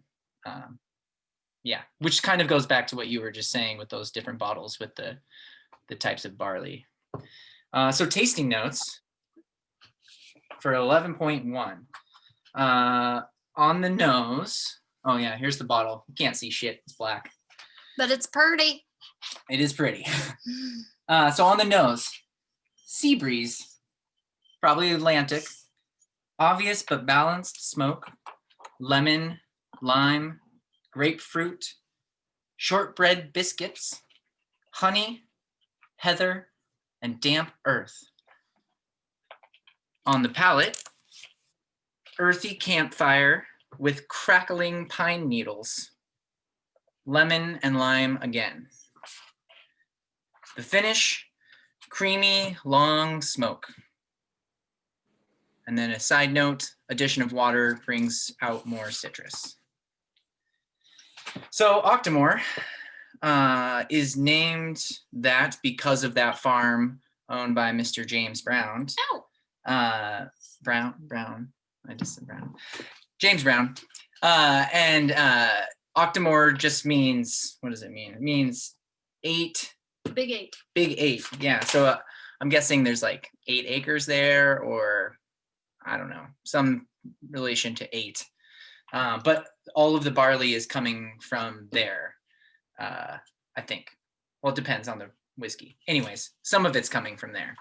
Yeah, which kind of goes back to what you were just saying with those different bottles with the types of barley. So tasting notes for 11.1. On the nose, oh yeah, here's the bottle. You can't see shit, it's black. But it's pretty. It is pretty. So on the nose, sea breeze, probably Atlantic, obvious but balanced smoke, lemon, lime, grapefruit, shortbread biscuits, honey, heather, and damp earth. On the palate, earthy campfire with crackling pine needles, lemon and lime again. The finish, creamy, long smoke. And then a side note, addition of water brings out more citrus. So Octomore is named that because of that farm owned by Mr. James Brown. Oh. Brown. I just said Brown. James Brown. And Octomore just means, what does it mean? It means 8. Big 8. Big 8. Yeah. So I'm guessing there's like 8 acres there, or I don't know, some relation to 8. But all of the barley is coming from there, I think. Well, it depends on the whiskey. Anyways, some of it's coming from there.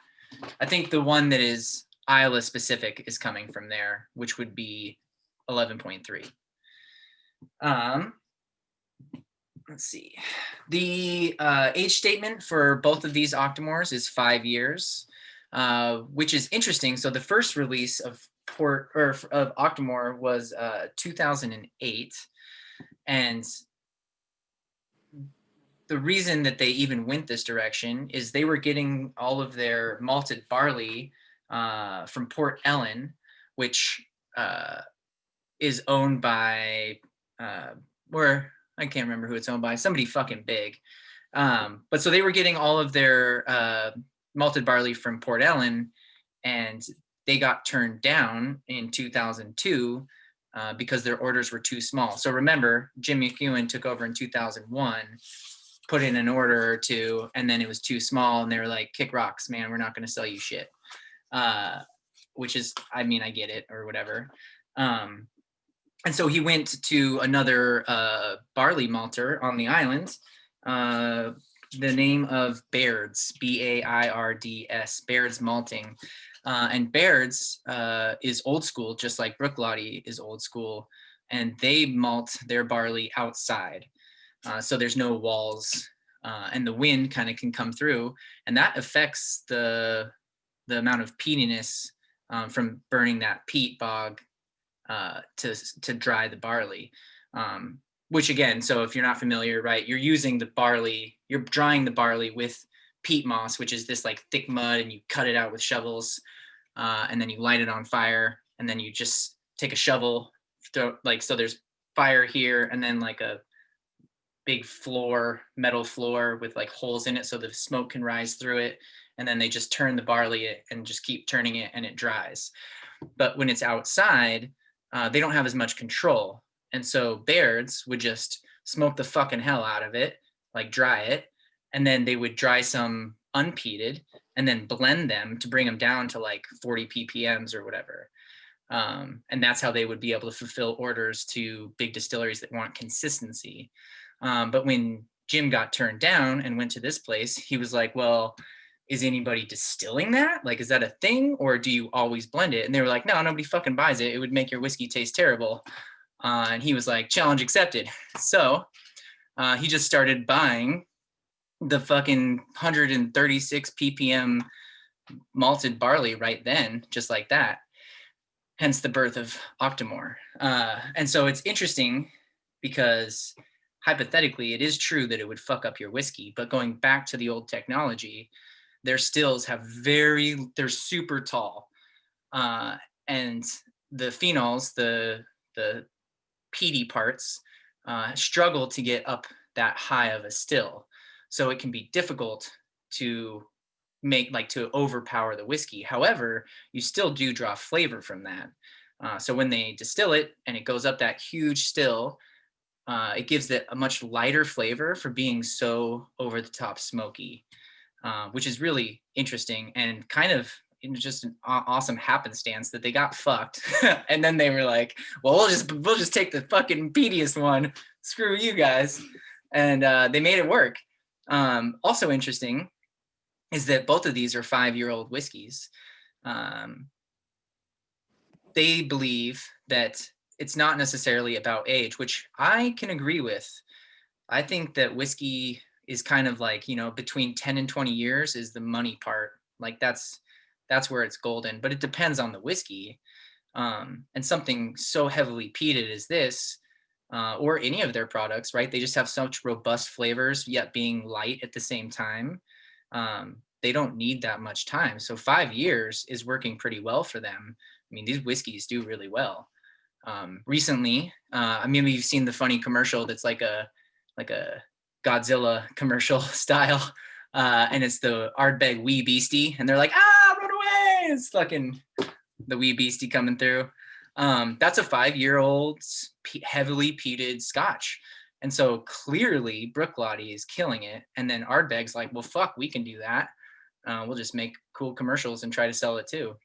I think the one that is Islay specific is coming from there, which would be 11.3. Let's see. The age statement for both of these Octomores is 5 years, which is interesting. So the first release of Octomore was 2008, and the reason that they even went this direction is they were getting all of their malted barley from Port Ellen, which is owned by I can't remember who it's owned by, somebody fucking big. But so they were getting all of their malted barley from Port Ellen, and they got turned down in 2002 because their orders were too small. So remember, Jim McEwen took over in 2001, put in an order or two, and then it was too small, and they were like, kick rocks, man, we're not going to sell you shit. Which is, I mean, I get it, or whatever. And so he went to another barley malter on the island, the name of Baird's, Bairds, Baird's Malting. And Baird's is old school, just like Bruichladdich is old school, and they malt their barley outside. So there's no walls, and the wind kind of can come through, and that affects the amount of peatiness from burning that peat bog to dry the barley, which again, so if you're not familiar, right, you're using the barley, you're drying the barley with peat moss, which is this like thick mud, and you cut it out with shovels, and then you light it on fire, and then you just take a shovel, so there's fire here, and then like a big metal floor with like holes in it so the smoke can rise through it, and then they just turn the barley and just keep turning it, and it dries. But when it's outside, they don't have as much control. And so Baird's would just smoke the fucking hell out of it, like dry it. And then they would dry some unpeated and then blend them to bring them down to like 40 ppms or whatever. And that's how they would be able to fulfill orders to big distilleries that want consistency. But when Jim got turned down and went to this place, he was like, well, is anybody distilling that? Like, is that a thing, or do you always blend it? And they were like, no, nobody fucking buys it. It would make your whiskey taste terrible. And he was like, challenge accepted. So he just started buying the fucking 136 ppm malted barley right then, just like that. Hence the birth of Octomore. And so it's interesting because hypothetically, it is true that it would fuck up your whiskey, but going back to the old technology, their stills they're super tall. And the phenols, the peaty parts, struggle to get up that high of a still. So it can be difficult to to overpower the whiskey. However, you still do draw flavor from that. So when they distill it and it goes up that huge still, it gives it a much lighter flavor for being so over the top smoky, which is really interesting and kind of just an awesome happenstance that they got fucked. And then they were like, well, we'll just take the fucking peatiest one. Screw you guys. And they made it work. Also interesting is that both of these are 5-year-old whiskeys. They believe that it's not necessarily about age, which I can agree with. I think that whiskey is kind of like, between 10 and 20 years is the money part. Like that's where it's golden, but it depends on the whiskey. And something so heavily peated as this, or any of their products, right? They just have such robust flavors, yet being light at the same time. They don't need that much time. So 5 years is working pretty well for them. I mean, these whiskeys do really well. Recently, maybe you've seen the funny commercial that's like a Godzilla commercial style. And it's the Ardbeg Wee Beastie. And they're like, run away. It's fucking the Wee Beastie coming through. That's a 5-year-old heavily peated Scotch. And so clearly Bruichladdich is killing it. And then Ardbeg's like, well, fuck, we can do that. We'll just make cool commercials and try to sell it too.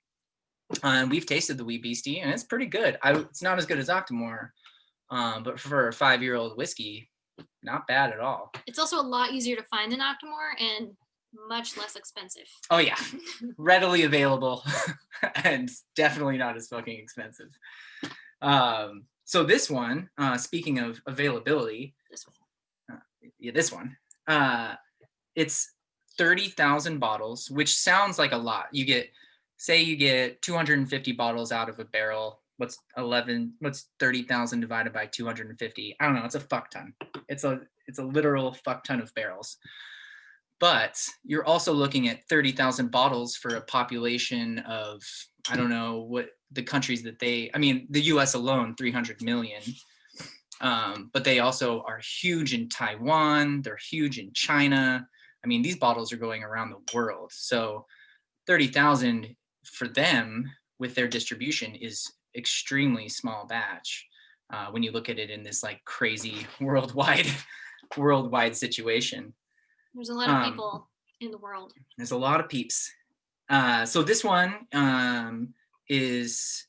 And we've tasted the Wee Beastie and it's pretty good. It's not as good as Octomore, but for a 5-year-old whiskey, not bad at all. It's also a lot easier to find than Octomore and much less expensive. Oh yeah, readily available and definitely not as fucking expensive. So this one, speaking of availability, this one, it's 30,000 bottles, which sounds like a lot. You get 250 bottles out of a barrel. What's 30,000 divided by 250? I don't know. It's a fuck ton. It's a literal fuck ton of barrels. But you're also looking at 30,000 bottles for a population of, I don't know what the countries that the US alone, 300 million. But they also are huge in Taiwan. They're huge in China. I mean, these bottles are going around the world. So 30,000 for them with their distribution is extremely small batch when you look at it in this like crazy worldwide situation. There's a lot of people in the world. There's a lot of peeps. So this one is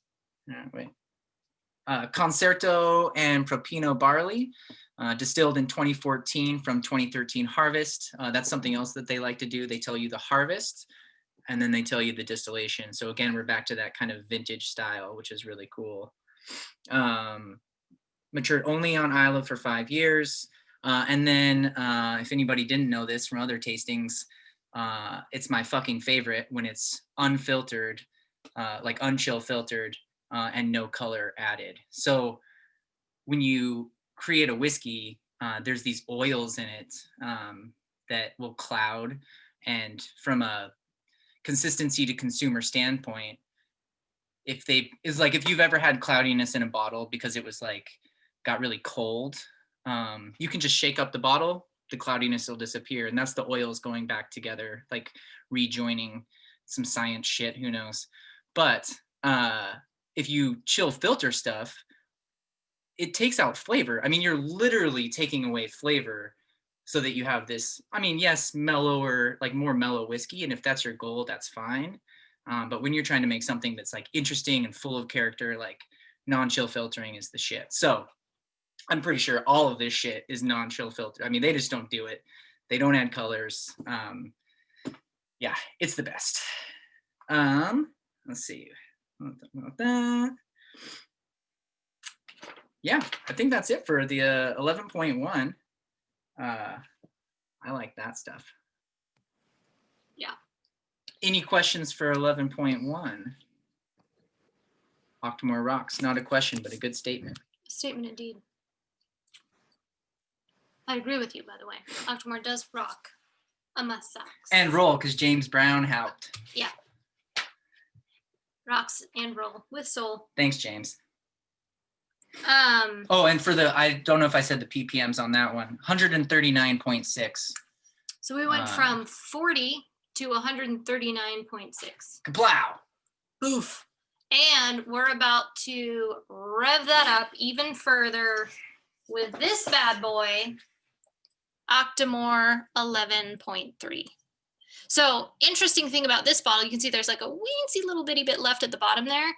Concerto and Propino barley, distilled in 2014 from 2013 harvest. That's something else that they like to do. They tell you the harvest and then they tell you the distillation. So again, we're back to that kind of vintage style, which is really cool. Matured only on Islay for 5 years. And then if anybody didn't know this from other tastings, it's my fucking favorite when it's unfiltered, like unchill filtered, and no color added. So when you create a whiskey, there's these oils in it that will cloud. And from a consistency to consumer standpoint, if you've ever had cloudiness in a bottle because it was like got really cold, you can just shake up the bottle, the cloudiness will disappear. And that's the oils going back together, like rejoining some science shit, who knows. But if you chill filter stuff, it takes out flavor. I mean, you're literally taking away flavor so that you have this, yes, mellower, like more mellow whiskey. And if that's your goal, that's fine. But when you're trying to make something that's like interesting and full of character, like non-chill filtering is the shit. So I'm pretty sure all of this shit is non-chill filter. I mean, they just don't do it. They don't add colors. Yeah, it's the best. Let's see. Yeah, I think that's it for the 11.1. I like that stuff. Yeah. Any questions for 11.1? Octomore rocks. Not a question, but a good statement. Statement indeed. I agree with you, by the way. Octomore does rock a must-socks. And roll, because James Brown helped. Yeah. Rocks and roll with soul. Thanks, James. Oh, and for I don't know if I said the ppms on that one. 139.6. So we went from 40 to 139.6. Kaplow. Oof. And we're about to rev that up even further with this bad boy, Octomore 11.3. So interesting thing about this bottle, you can see there's like a weensy little bitty bit left at the bottom there,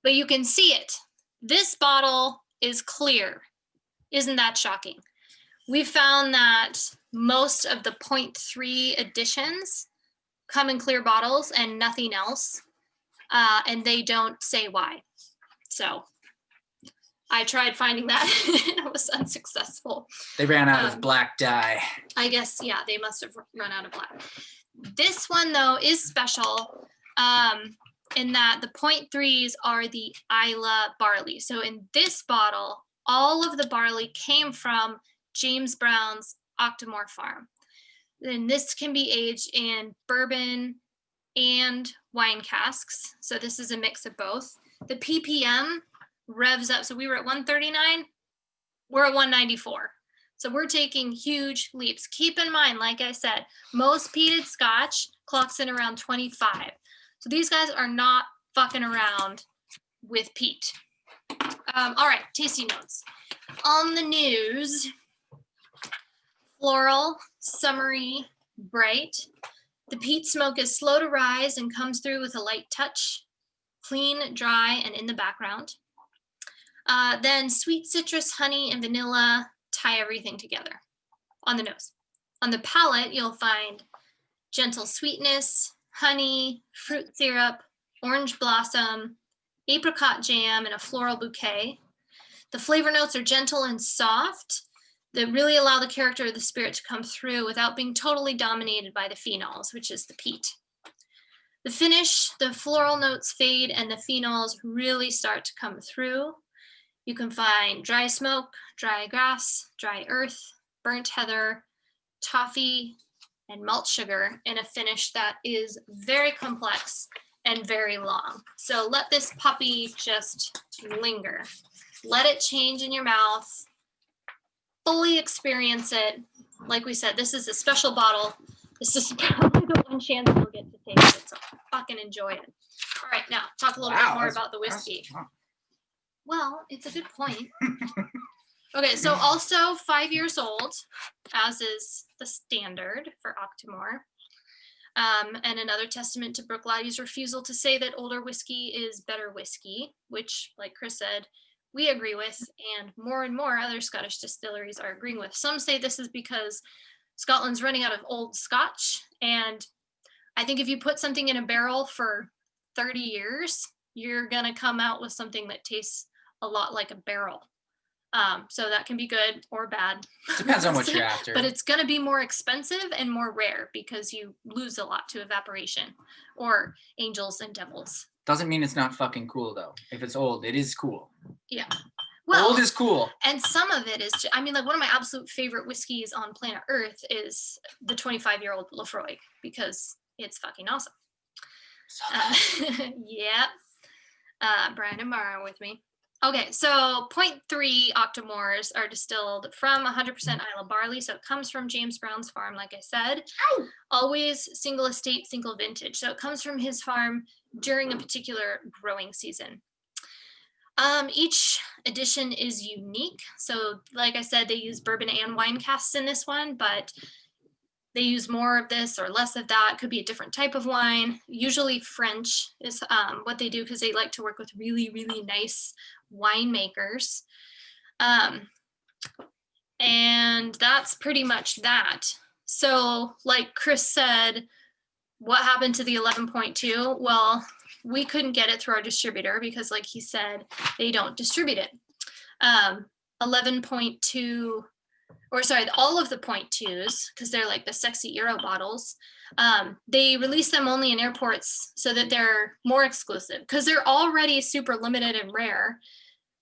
but you can see it. This bottle is clear. Isn't that shocking? We found that most of the 0.3 additions come in clear bottles and nothing else, and they don't say why. So I tried finding that and it was unsuccessful. They ran out of black dye. I guess, yeah, they must have run out of black. This one though is special in that the 0.3s are the Islay Barley. So in this bottle, all of the barley came from James Brown's Octomore farm. Then this can be aged in bourbon and wine casks. So this is a mix of both. The ppm revs up. So we were at 139, we're at 194. So we're taking huge leaps. Keep in mind, like I said, most peated Scotch clocks in around 25. So these guys are not fucking around with peat. All right, tasting notes. On the nose, floral, summery, bright. The peat smoke is slow to rise and comes through with a light touch. Clean, dry, and in the background. Then sweet citrus, honey, and vanilla tie everything together on the nose. On the palate, you'll find gentle sweetness, honey, fruit syrup, orange blossom, apricot jam, and a floral bouquet. The flavor notes are gentle and soft that really allow the character of the spirit to come through without being totally dominated by the phenols, which is the peat. The finish, the floral notes fade and the phenols really start to come through. You can find dry smoke, dry grass, dry earth, burnt heather, toffee, and malt sugar in a finish that is very complex and very long. So let this puppy just linger. Let it change in your mouth. Fully experience it. Like we said, this is a special bottle. This is probably the one chance you'll get to taste it. So fucking enjoy it. All right, now talk a little bit more about the whiskey. Well, it's a good point. Okay, so also 5 years old, as is the standard for Octomore. And another testament to Bruichladdich refusal to say that older whiskey is better whiskey, which, like Kris said, we agree with, and more other Scottish distilleries are agreeing with. Some say this is because Scotland's running out of old Scotch, and I think if you put something in a barrel for 30 years, you're gonna come out with something that tastes a lot like a barrel. So that can be good or bad. Depends on what you're after. But it's gonna be more expensive and more rare because you lose a lot to evaporation or angels and devils. Doesn't mean it's not fucking cool though. If it's old, it is cool. Yeah. Well, old is cool. And some of it is, I mean, like one of my absolute favorite whiskeys on planet Earth is the 25-year-old Lefroy because it's fucking awesome. Yeah. Brian and Mara are with me. Okay, so 0.3 Octomores are distilled from 100% Islay barley. So it comes from James Brown's farm, like I said. Always single estate, single vintage. So it comes from his farm during a particular growing season. Each edition is unique. So like I said, they use bourbon and wine casks in this one, but they use more of this or less of that. Could be a different type of wine. Usually French is what they do because they like to work with really, really nice winemakers. And that's pretty much that. So like Kris said, what happened to the 11.2? Well, we couldn't get it through our distributor because like he said, they don't distribute it. 11.2, or sorry, all of the 0.2s, because they're like the sexy Euro bottles, they release them only in airports so that they're more exclusive because they're already super limited and rare.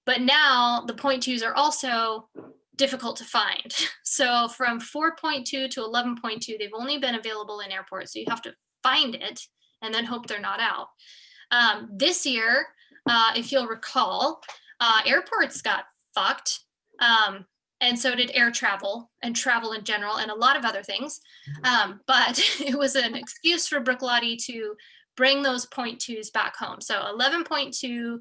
But now the 0.2s are also difficult to find. So from 4.2 to 11.2, they've only been available in airports. So you have to find it and then hope they're not out. This year, if you'll recall, airports got fucked. And so did air travel and travel in general and a lot of other things. But it was an excuse for Bruichladdich to bring those 0.2s back home. So 11.2,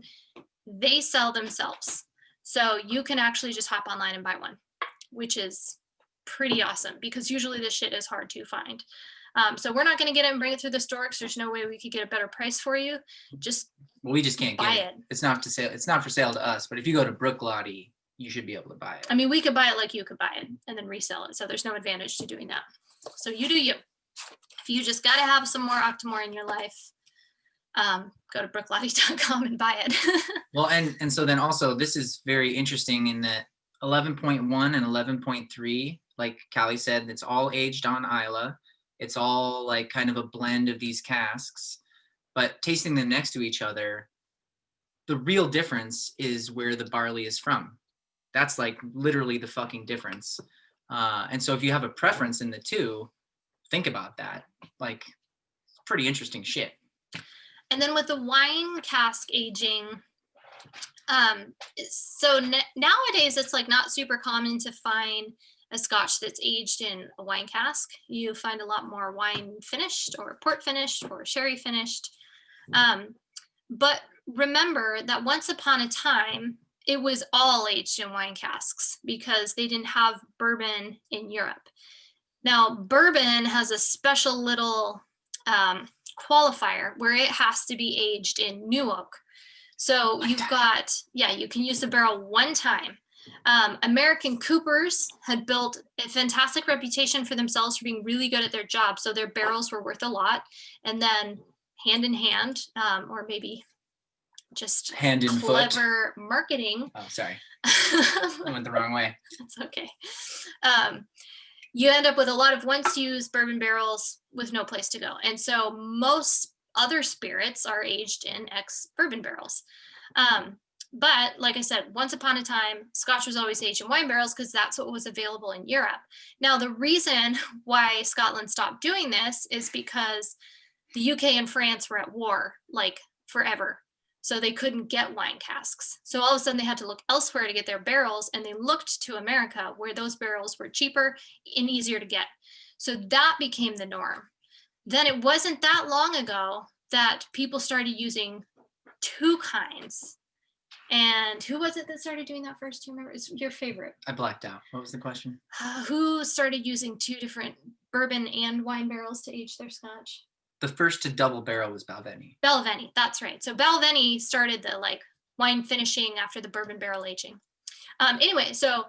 they sell themselves. So you can actually just hop online and buy one, which is pretty awesome because usually this shit is hard to find. So we're not going to get it and bring it through the store because there's no way we could get a better price for you. We just can't buy get it. It's not to sale. It's not for sale to us. But if you go to Bruichladdich, you should be able to buy it. I mean, we could buy it like you could buy it and then resell it. So there's no advantage to doing that. So you do you. If you just got to have some more Octomore in your life, go to bruichladdich.com and buy it. Well, and so then also this is very interesting in that 11.1 and 11.3, like Callie said, it's all aged on Islay. It's all like kind of a blend of these casks, but tasting them next to each other, the real difference is where the barley is from. That's like literally the fucking difference. And so if you have a preference in the two, think about that. Like, pretty interesting shit. And then with the wine cask aging, so nowadays it's like not super common to find a scotch that's aged in a wine cask. You find a lot more wine finished or port finished or sherry finished. But remember that once upon a time, it was all aged in wine casks because they didn't have bourbon in Europe. Now, bourbon has a special little qualifier where it has to be aged in new oak. So you've got, yeah, you can use the barrel one time. American coopers had built a fantastic reputation for themselves for being really good at their job. So their barrels were worth a lot. And then hand in hand, or maybe just Hand in foot. clever marketing. Oh, sorry. I went the wrong way. That's okay. You end up with a lot of once used bourbon barrels with no place to go. And so most other spirits are aged in ex-bourbon barrels. But like I said, once upon a time, Scotch was always aged in wine barrels because that's what was available in Europe. Now, the reason why Scotland stopped doing this is because the UK and France were at war like forever. So they couldn't get wine casks. So all of a sudden they had to look elsewhere to get their barrels, and they looked to America where those barrels were cheaper and easier to get. So that became the norm. Then it wasn't that long ago that people started using two kinds. And who was it that started doing that first? Do you remember? It's your favorite. I blacked out. What was the question? Who started using two different bourbon and wine barrels to age their scotch? The first to double barrel was Balvenie. Balvenie, that's right. So Balvenie started the like wine finishing after the bourbon barrel aging. Anyway, so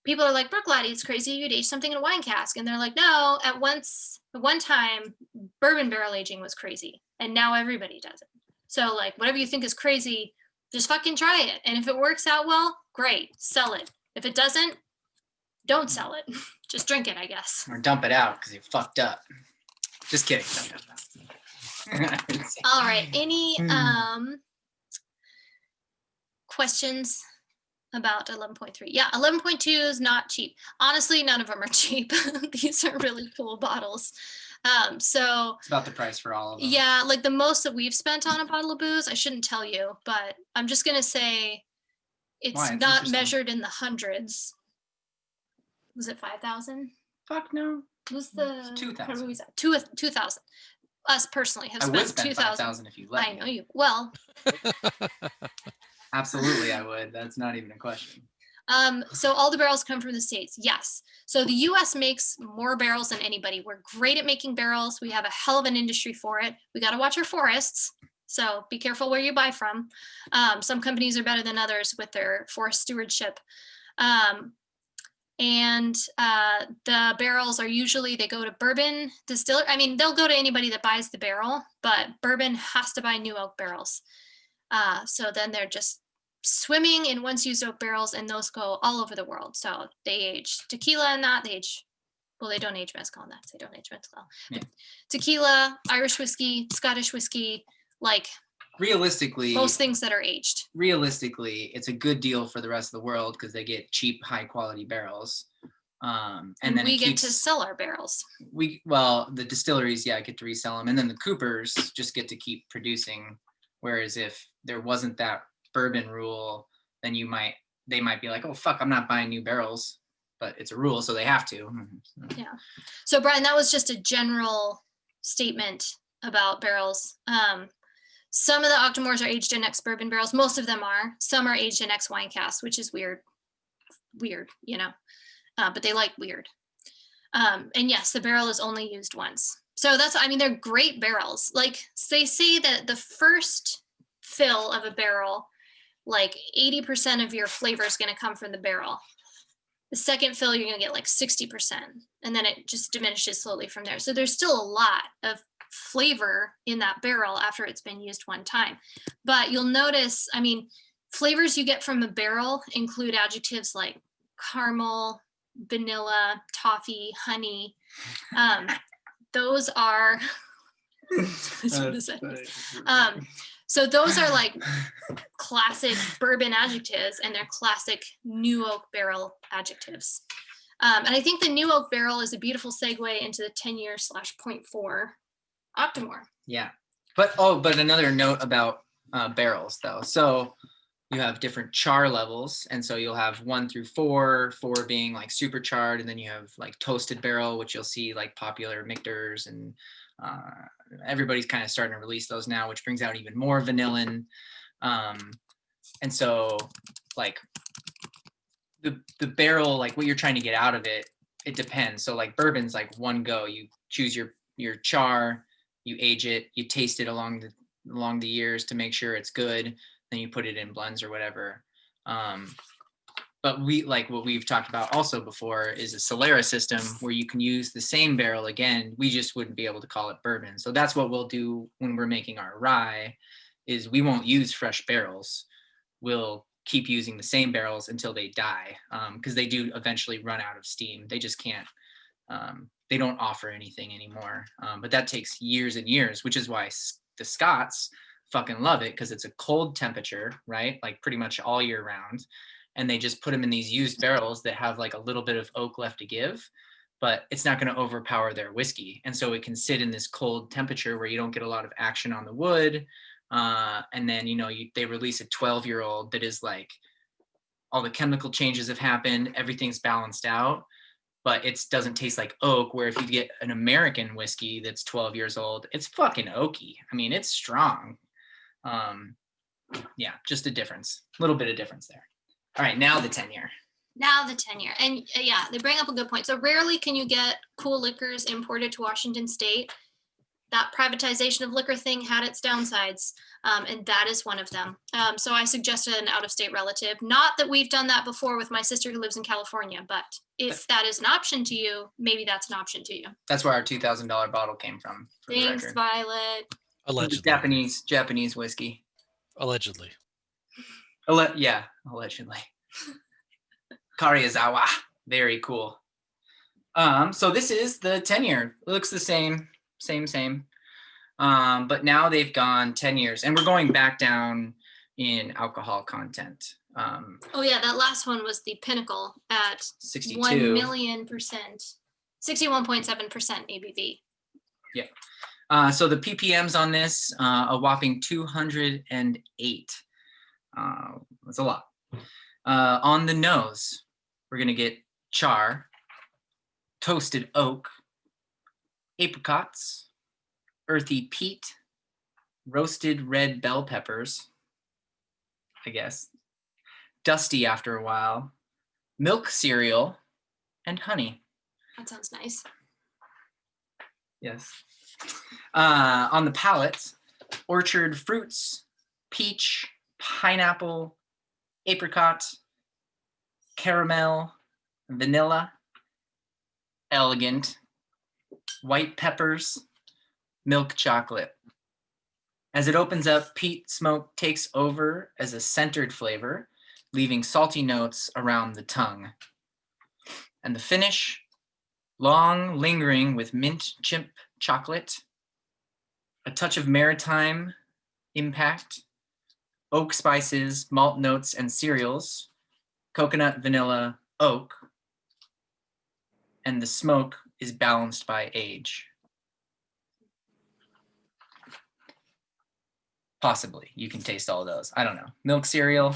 people are like, Bruichladdich, it's crazy you'd age something in a wine cask. And they're like, no, at one time, bourbon barrel aging was crazy. And now everybody does it. So like whatever you think is crazy, just fucking try it. And if it works out well, great, sell it. If it doesn't, don't sell it. Just drink it, I guess. Or dump it out because you fucked up. Just kidding. All right. Any questions about 11.3? Yeah, 11.2 is not cheap. Honestly, none of them are cheap. These are really cool bottles. So it's about the price for all of them. yeah, like the most that we've spent on a bottle of booze, I shouldn't tell you, but I'm just gonna say it's not measured in the hundreds. Was it 5,000? Fuck no. Was the It's 2,000. 2,000. Us personally have I spent would spend 2,000. 5,000 if you let I me. know you. Well, Absolutely, I would. That's not even a question. so all the barrels come from the States. Yes. So the US makes more barrels than anybody. We're great at making barrels. We have a hell of an industry for it. We got to watch our forests. So be careful where you buy from. Some companies are better than others with their forest stewardship. And the barrels are usually, they go to bourbon distiller. I mean, they'll go to anybody that buys the barrel, but bourbon has to buy new oak barrels. So then they're just swimming in once used oak barrels, and those go all over the world. So they age tequila in that, they don't age mezcal in that, they don't age mezcal. Yeah. Tequila, Irish whiskey, Scottish whiskey, like Realistically, most things that are aged. realistically, it's a good deal for the rest of the world because they get cheap, high quality barrels. And then we it get keeps, to sell our barrels. the distilleries, yeah, get to resell them, and then the coopers just get to keep producing. Whereas if there wasn't that bourbon rule, then they might be like, oh fuck, I'm not buying new barrels, but it's a rule, so they have to. Yeah. So Brian, that was just a general statement about barrels. Some of the Octomores are aged in ex-bourbon barrels. Most of them are. Some are aged in ex-wine casks, which is weird, you know, but they like weird. And yes, the barrel is only used once. So they're great barrels. Like they say that the first fill of a barrel, like 80% of your flavor is going to come from the barrel. The second fill, you're going to get like 60%. And then it just diminishes slowly from there. So there's still a lot of flavor in that barrel after it's been used one time. But you'll notice, I mean, flavors you get from a barrel include adjectives like caramel, vanilla, toffee, honey. Those are so those are like classic bourbon adjectives, and they're classic new oak barrel adjectives. And I think the new oak barrel is a beautiful segue into the 10-year / 0.4 Octomore. Yeah. But another note about barrels though. So you have different char levels. And so you'll have 1 through 4, 4 being like super charred. And then you have like toasted barrel, which you'll see like popular Michter's, and everybody's kind of starting to release those now, which brings out even more vanillin. And so like the barrel, like what you're trying to get out of it, it depends. So like bourbon's like one go. You choose your char, you age it, you taste it along the years to make sure it's good. Then you put it in blends or whatever. But we, like what we've talked about also before, is a Solera system where you can use the same barrel again. We just wouldn't be able to call it bourbon. So that's what we'll do when we're making our rye, is we won't use fresh barrels. We'll keep using the same barrels until they die, because they do eventually run out of steam. They just can't, they don't offer anything anymore. But that takes years and years, which is why the Scots fucking love it, because it's a cold temperature, right? Like pretty much all year round. And they just put them in these used barrels that have like a little bit of oak left to give, but it's not going to overpower their whiskey. And so it can sit in this cold temperature where you don't get a lot of action on the wood. And then, they release a 12-year-old that is like, all the chemical changes have happened, everything's balanced out, but it doesn't taste like oak, where if you get an American whiskey that's 12 years old, it's fucking oaky. I mean, it's strong. Yeah, just a difference, a little bit of difference there. All right, now the 10-year. Now the 10-year. And yeah, they bring up a good point. So rarely can you get cool liquors imported to Washington State. That privatization of liquor thing had its downsides, and that is one of them. So I suggested an out-of-state relative. Not that we've done that before with my sister who lives in California, but if that is an option to you, maybe that's an option to you. That's where our $2,000 bottle came from. Thanks, Violet. Allegedly. Japanese whiskey. Allegedly. Yeah, allegedly. Karyazawa. Very cool. So this is the 10-year. It looks the same. But now they've gone 10 years, and we're going back down in alcohol content. Oh yeah, that last one was the pinnacle at 62. 1 million %, 61.7% ABV. Yeah. So the ppms on this, a whopping 208. That's a lot. On the nose, we're gonna get char, toasted oak, apricots, earthy peat, roasted red bell peppers, I guess, dusty after a while, milk cereal, and honey. That sounds nice. Yes. On the palate, orchard fruits, peach, pineapple, apricot, caramel, vanilla, elegant, white peppers, milk chocolate. As it opens up, peat smoke takes over as a centered flavor, leaving salty notes around the tongue. And the finish, long lingering with mint chimp chocolate, a touch of maritime impact, oak spices, malt notes, and cereals, coconut, vanilla, oak, and the smoke is balanced by age. Possibly, you can taste all of those. I don't know. Milk cereal.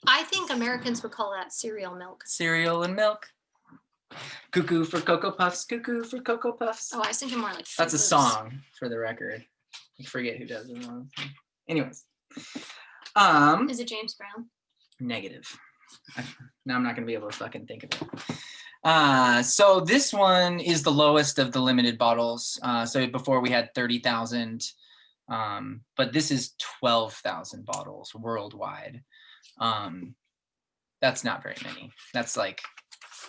I think Americans would call that cereal milk. Cereal and milk. Cuckoo for Cocoa Puffs, cuckoo for Cocoa Puffs. Oh, I was thinking more like That's a Fruit Loops. song, for the record. I forget who does it. Anyways. Is it James Brown? Negative. Now I'm not going to be able to fucking think of it. So this one is the lowest of the limited bottles. So before we had 30,000, but this is 12,000 bottles worldwide. That's not very many. That's like,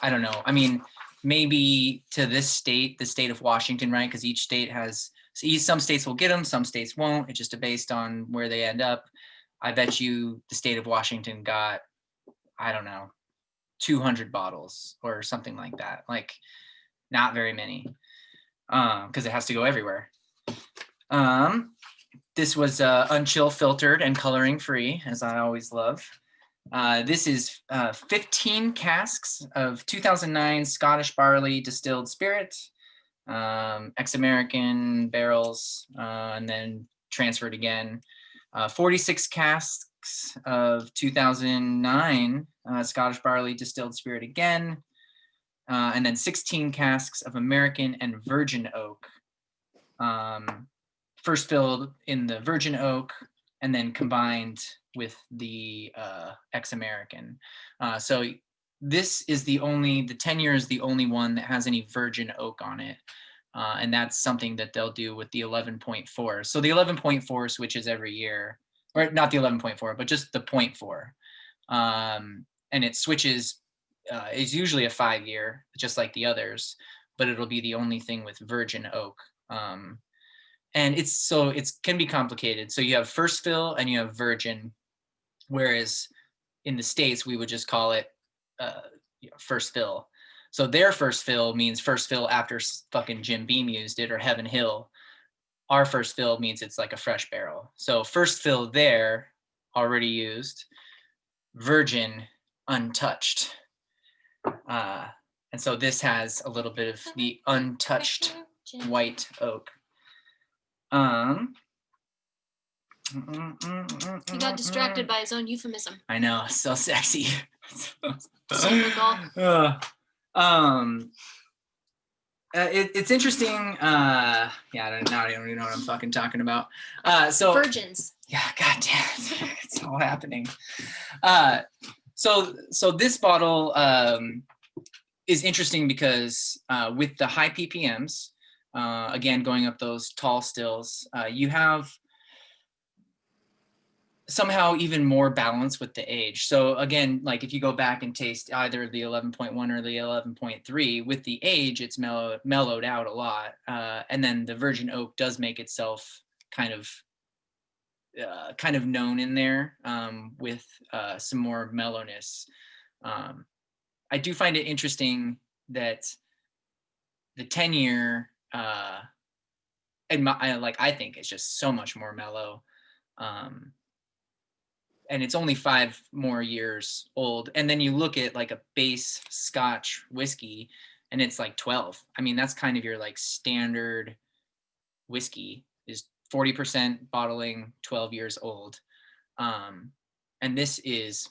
I don't know. I mean, maybe to this state, the state of Washington, right? Because each state has Some states will get them, some states won't. It's just based on where they end up. I bet you the state of Washington got, I don't know, 200 bottles or something like that. Like, not very many, because it has to go everywhere. This was unchill filtered and coloring free, as I always love. This is 15 casks of 2009 Scottish barley distilled spirit, ex-American barrels, and then transferred again. 46 casks of 2009 Scottish barley distilled spirit again, and then 16 casks of American and virgin oak. First filled in the virgin oak and then combined with the ex-American. So this is the 10 year is the only one that has any virgin oak on it. And that's something that they'll do with the 11.4. So the 11.4 switches every year, or not the 11.4, but just the 0.4. And it switches, it's usually a 5 year, just like the others, but it'll be the only thing with virgin oak. And it can be complicated. So you have first fill and you have virgin, whereas in the States, we would just call it first fill. So their first fill means first fill after fucking Jim Beam used it or Heaven Hill. Our first fill means it's like a fresh barrel. So first fill there, already used, virgin, untouched. And so this has a little bit of the untouched white oak. He got distracted by his own euphemism. I know, so sexy. It's interesting. I don't even know what I'm fucking talking about. So virgins. Yeah, goddamn, it's all happening. So this bottle is interesting because with the high ppms, again, going up those tall stills, you have somehow even more balance with the age. So again, like if you go back and taste either the 11.1 or the 11.3, with the age, it's mellowed out a lot. And then the virgin oak does make itself kind of known in there with some more mellowness. I do find it interesting that the 10 year, I think it's just so much more mellow. And it's only 5 more years old. And then you look at like a base Scotch whiskey and it's like 12. I mean, that's kind of your like standard whiskey is 40% bottling, 12 years old. And this is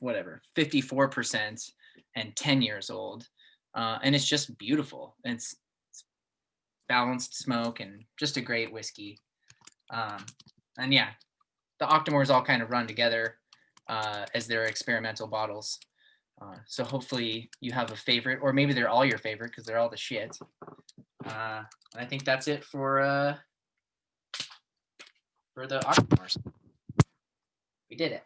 whatever, 54% and 10 years old. And it's just beautiful. It's balanced smoke and just a great whiskey. And yeah, the Octomores all kind of run together as their experimental bottles. So hopefully you have a favorite, or maybe they're all your favorite because they're all the shit. I think that's it for the Octomores. We did it.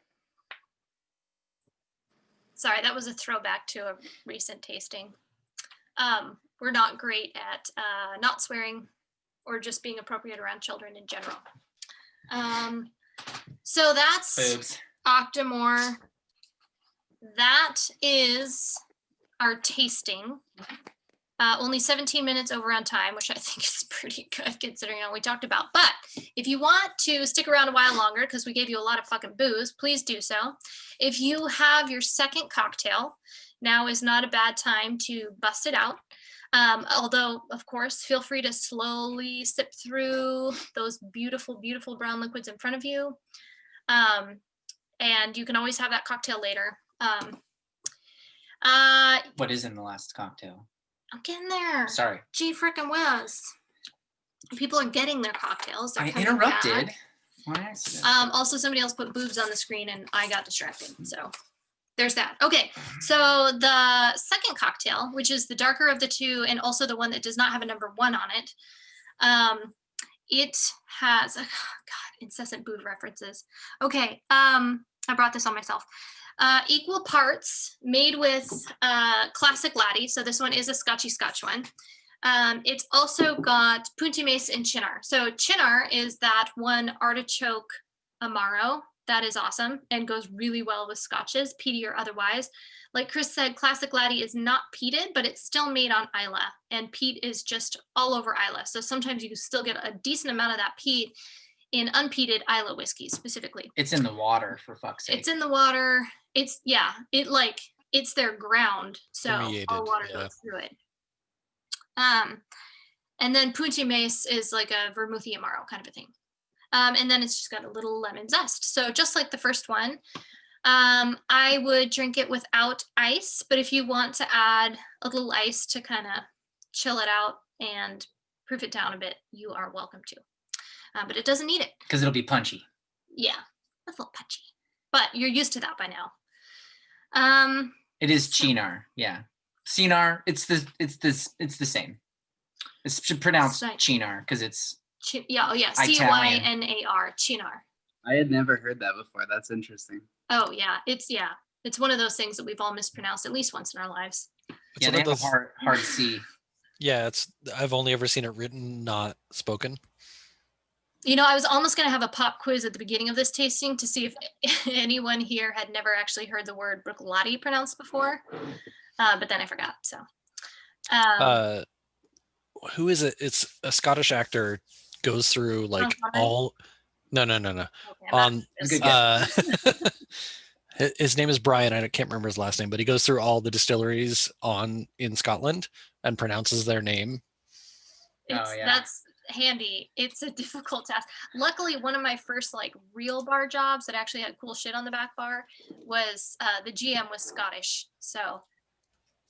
Sorry, that was a throwback to a recent tasting. We're not great at not swearing or just being appropriate around children in general. So that's Boobs. Octomore. That is our tasting. Only 17 minutes over on time, which I think is pretty good considering what we talked about. But if you want to stick around a while longer, because we gave you a lot of fucking booze, please do so. If you have your second cocktail, now is not a bad time to bust it out. Although, of course, feel free to slowly sip through those beautiful, beautiful brown liquids in front of you. And you can always have that cocktail later. What is in the last cocktail? I'm getting there. Sorry. Gee frickin' whiz. People are getting their cocktails. They're I coming interrupted. back. On accident. Also, somebody else put boobs on the screen and I got distracted. So there's that. Okay, so the second cocktail, which is the darker of the two and also the one that does not have a number 1 on it, it has, God, incessant boob references. Okay, I brought this on myself. Equal parts made with Classic Laddie. So this one is a Scotchy Scotch one. It's also got Punti Mace and Chinar. So Chinar is that one artichoke Amaro that is awesome and goes really well with scotches, peaty or otherwise. Like Kris said, Classic Laddie is not peated, but it's still made on Islay, and peat is just all over Islay. So sometimes you still get a decent amount of that peat in unpeated Islay whiskey specifically. It's in the water, for fuck's sake. It's in the water. It's it's their ground, so Permeated, all water yeah. goes through it. And then Punti Mace is like a vermouthy Amaro kind of a thing. And then it's just got a little lemon zest. So just like the first one, I would drink it without ice, but if you want to add a little ice to kind of chill it out and proof it down a bit, you are welcome to. But it doesn't need it. Because it'll be punchy. Yeah, that's a little punchy, but you're used to that by now. It is Chinar, yeah. Cinar, it's the same. It's pronounced Right. Chinar because it's Yeah, oh yeah, Italian. Cynar, Chinar. I had never heard that before. That's interesting. Oh yeah, it's one of those things that we've all mispronounced at least once in our lives. It's yeah, one they of have a those- hard C. Yeah, I've only ever seen it written, not spoken. You know, I was almost going to have a pop quiz at the beginning of this tasting to see if anyone here had never actually heard the word Bruichladdich pronounced before, but then I forgot. So, Who is it? It's a Scottish actor goes through like Conor? all. No. okay, I'm not- On Good guess. his name is Brian. I can't remember his last name, but he goes through all the distilleries in Scotland and pronounces their name. yeah. That's handy. It's a difficult task. Luckily, one of my first like real bar jobs that actually had cool shit on the back bar was the GM was Scottish, so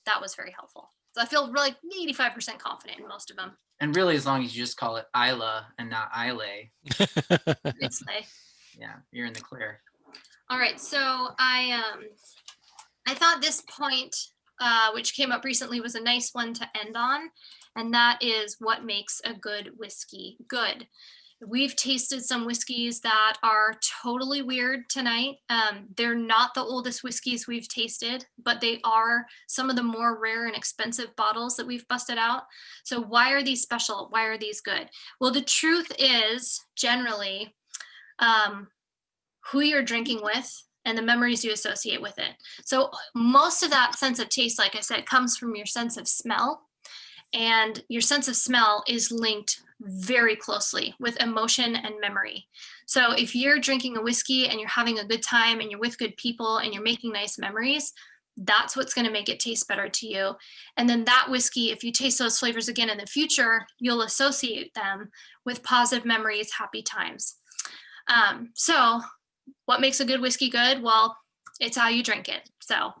that was very helpful. So I feel really 85% confident in most of them. And really, as long as you just call it Isla and not Islay, It's like, yeah, you're in the clear. all right, so I thought this point, which came up recently, was a nice one to end on, and that is what makes a good whiskey good. We've tasted some whiskeys that are totally weird tonight. They're not the oldest whiskeys we've tasted, but they are some of the more rare and expensive bottles that we've busted out. So why are these special? Why are these good? Well, the truth is generally who you're drinking with and the memories you associate with it. So most of that sense of taste, like I said, comes from your sense of smell. And your sense of smell is linked very closely with emotion and memory. So if you're drinking a whiskey and you're having a good time and you're with good people and you're making nice memories, that's what's going to make it taste better to you. And then that whiskey, if you taste those flavors again in the future, you'll associate them with positive memories, happy times. So what makes a good whiskey good? Well, it's how you drink it. So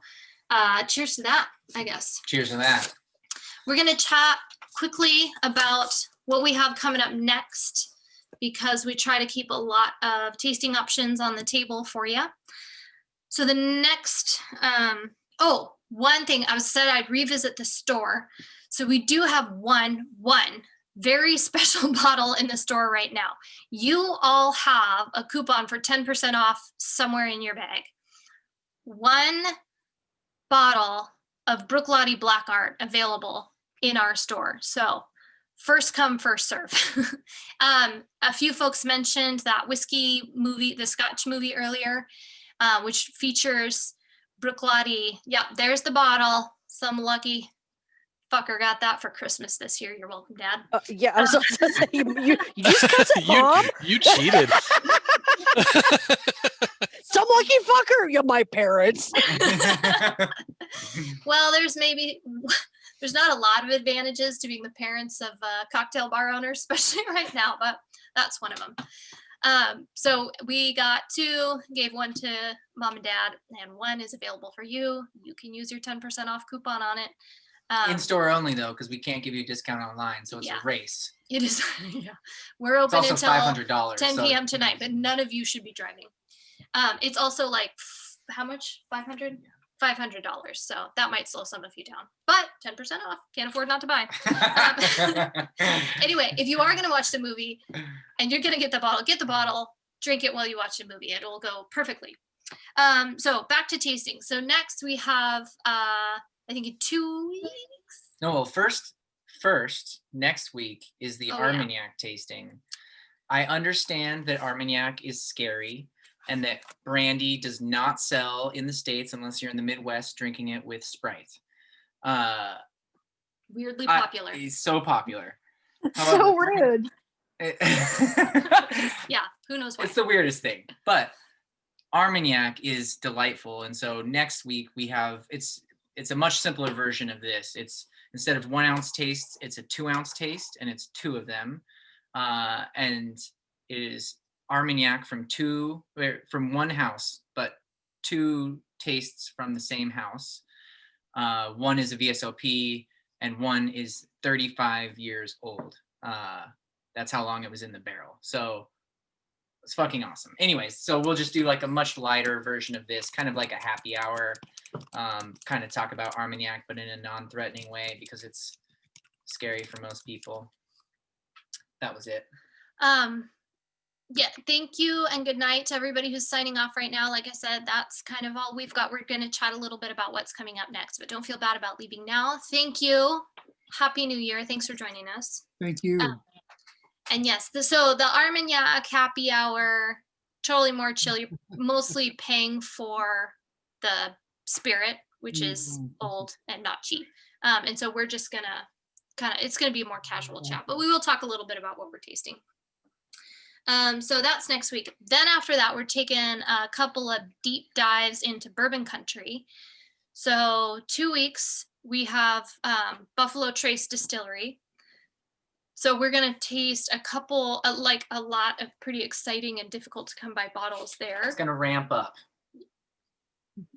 cheers to that, I guess. Cheers to that. We're going to chat quickly about what we have coming up next, because we try to keep a lot of tasting options on the table for you. So the next, one thing I said I'd revisit the store. So we do have one very special bottle in the store right now. You all have a coupon for 10% off somewhere in your bag. One bottle of Bruichladdich Black Art available in our store. So first come, first serve. A few folks mentioned that whiskey movie, the Scotch movie earlier, which features Bruichladdich. Yep, there's the bottle. Some lucky fucker got that for Christmas this year. You're welcome, Dad. Yeah, I was about to say, you just cuss at Mom? You cheated. Some lucky fucker, you're my parents. Well, there's not a lot of advantages to being the parents of cocktail bar owners, especially right now, but that's one of them. So we got two, gave one to Mom and Dad, and one is available for you. You can use your 10% off coupon on it. In store only though, because we can't give you a discount online, so it's Yeah. a race. It is, yeah. We're It's open also until $500. 10 so- p.m. tonight, but none of you should be driving. It's also like, how much? $500? $500. So that might slow some of you down, but 10% off. Can't afford not to buy. Anyway, if you are going to watch the movie and you're going to get the bottle, drink it while you watch the movie. It'll go perfectly. So back to tasting. So next we have, I think in 2 weeks. No, well, first first, next week is the Oh, yeah. Armagnac tasting. I understand that Armagnac is scary and that brandy does not sell in the States unless you're in the Midwest drinking it with Sprite. Weirdly popular. It's so popular. So rude. Yeah, who knows why. It's the weirdest thing. But Armagnac is delightful. And so next week we have, it's a much simpler version of this. It's instead of 1 ounce tastes, it's a 2 ounce taste, and it's 2 of them. And it is Armagnac from one house, but 2 tastes from the same house. One is a VSOP and one is 35 years old. That's how long it was in the barrel. So it's fucking awesome. Anyways, so we'll just do like a much lighter version of this, kind of like a happy hour, kind of talk about Armagnac, but in a non-threatening way because it's scary for most people. That was it. Yeah, thank you and good night to everybody who's signing off right now. Like I said, that's kind of all we've got. We're going to chat a little bit about what's coming up next, but don't feel bad about leaving now. Thank you. Happy New Year. Thanks for joining us. Thank you. And yes, so the Armagnac happy hour, totally more chill. You're mostly paying for the spirit, which is old and not cheap. And so we're just gonna it's gonna be a more casual chat, but we will talk a little bit about what we're tasting. So that's next week. Then after that, we're taking a couple of deep dives into bourbon country. So 2 weeks, we have Buffalo Trace Distillery. So we're going to taste a couple, like a lot of pretty exciting and difficult to come by bottles there. It's going to ramp up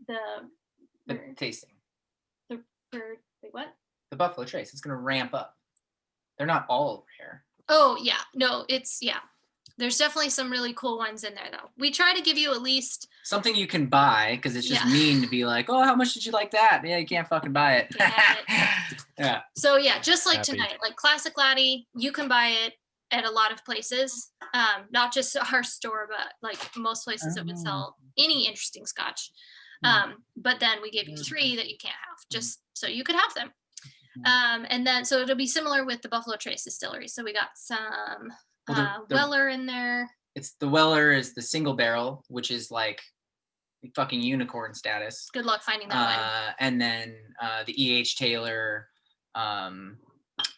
The tasting. wait, what? The Buffalo Trace. It's going to ramp up. They're not all rare. Oh, yeah. No, yeah. There's definitely some really cool ones in there, though. We try to give you at least something you can buy, because it's just mean to be like, oh, how much did you like that? Yeah, you can't fucking buy it. Yeah. So yeah, just like tonight, like Classic Laddie, you can buy it at a lot of places, not just our store, but like most places that would sell any interesting scotch. But then we give you 3 that you can't have, just so you could have them. And then so it'll be similar with the Buffalo Trace Distillery. So we got some Weller in there. It's the Weller is the single barrel, which is like fucking unicorn status. Good luck finding that one. And then the E.H. Taylor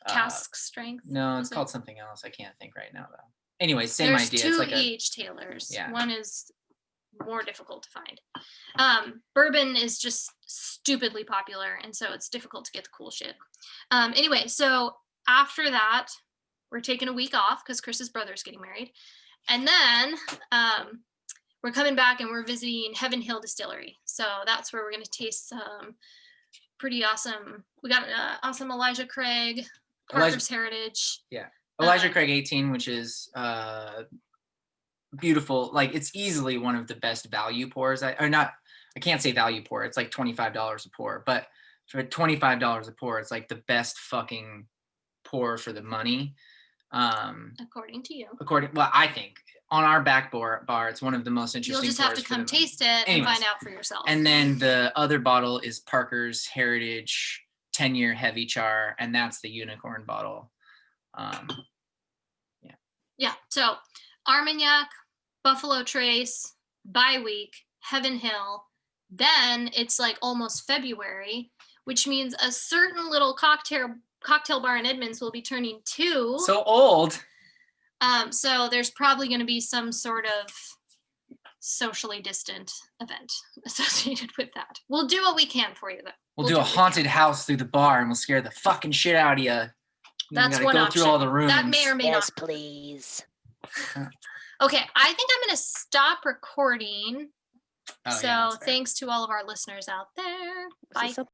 cask strength. No, it's called something else. I can't think right now though. Anyway, same There's idea. 2 it's like E.H. Taylors. Yeah. One is more difficult to find. Bourbon is just stupidly popular, and so it's difficult to get the cool shit. Anyway, so after that, we're taking a week off because Chris's brother's getting married. And then we're coming back and we're visiting Heaven Hill Distillery. So that's where we're going to taste some pretty awesome. We got awesome Elijah Craig, Parker's Heritage. Yeah. Elijah Craig 18, which is beautiful. Like it's easily one of the best value pours. I can't say value pour. It's like $25 a pour, but for $25 a pour, it's like the best fucking pour for the money. According to you. Well, I think on our back bar, it's one of the most interesting. You'll just have to come taste it and find out for yourself. And then the other bottle is Parker's Heritage 10-year heavy char, and that's the unicorn bottle. Yeah. So Armagnac, Buffalo Trace, bi-week, Heaven Hill. Then it's like almost February, which means a certain little cocktail bar in Edmonds will be turning 2. So old. So there's probably going to be some sort of socially distant event associated with that. We'll do what we can for you, though. We'll do a haunted house through the bar, and we'll scare the fucking shit out of you. That's one option. Through all the rooms. That may or may not. Please. Okay, I think I'm going to stop recording. Oh, so yeah, thanks to all of our listeners out there. Bye.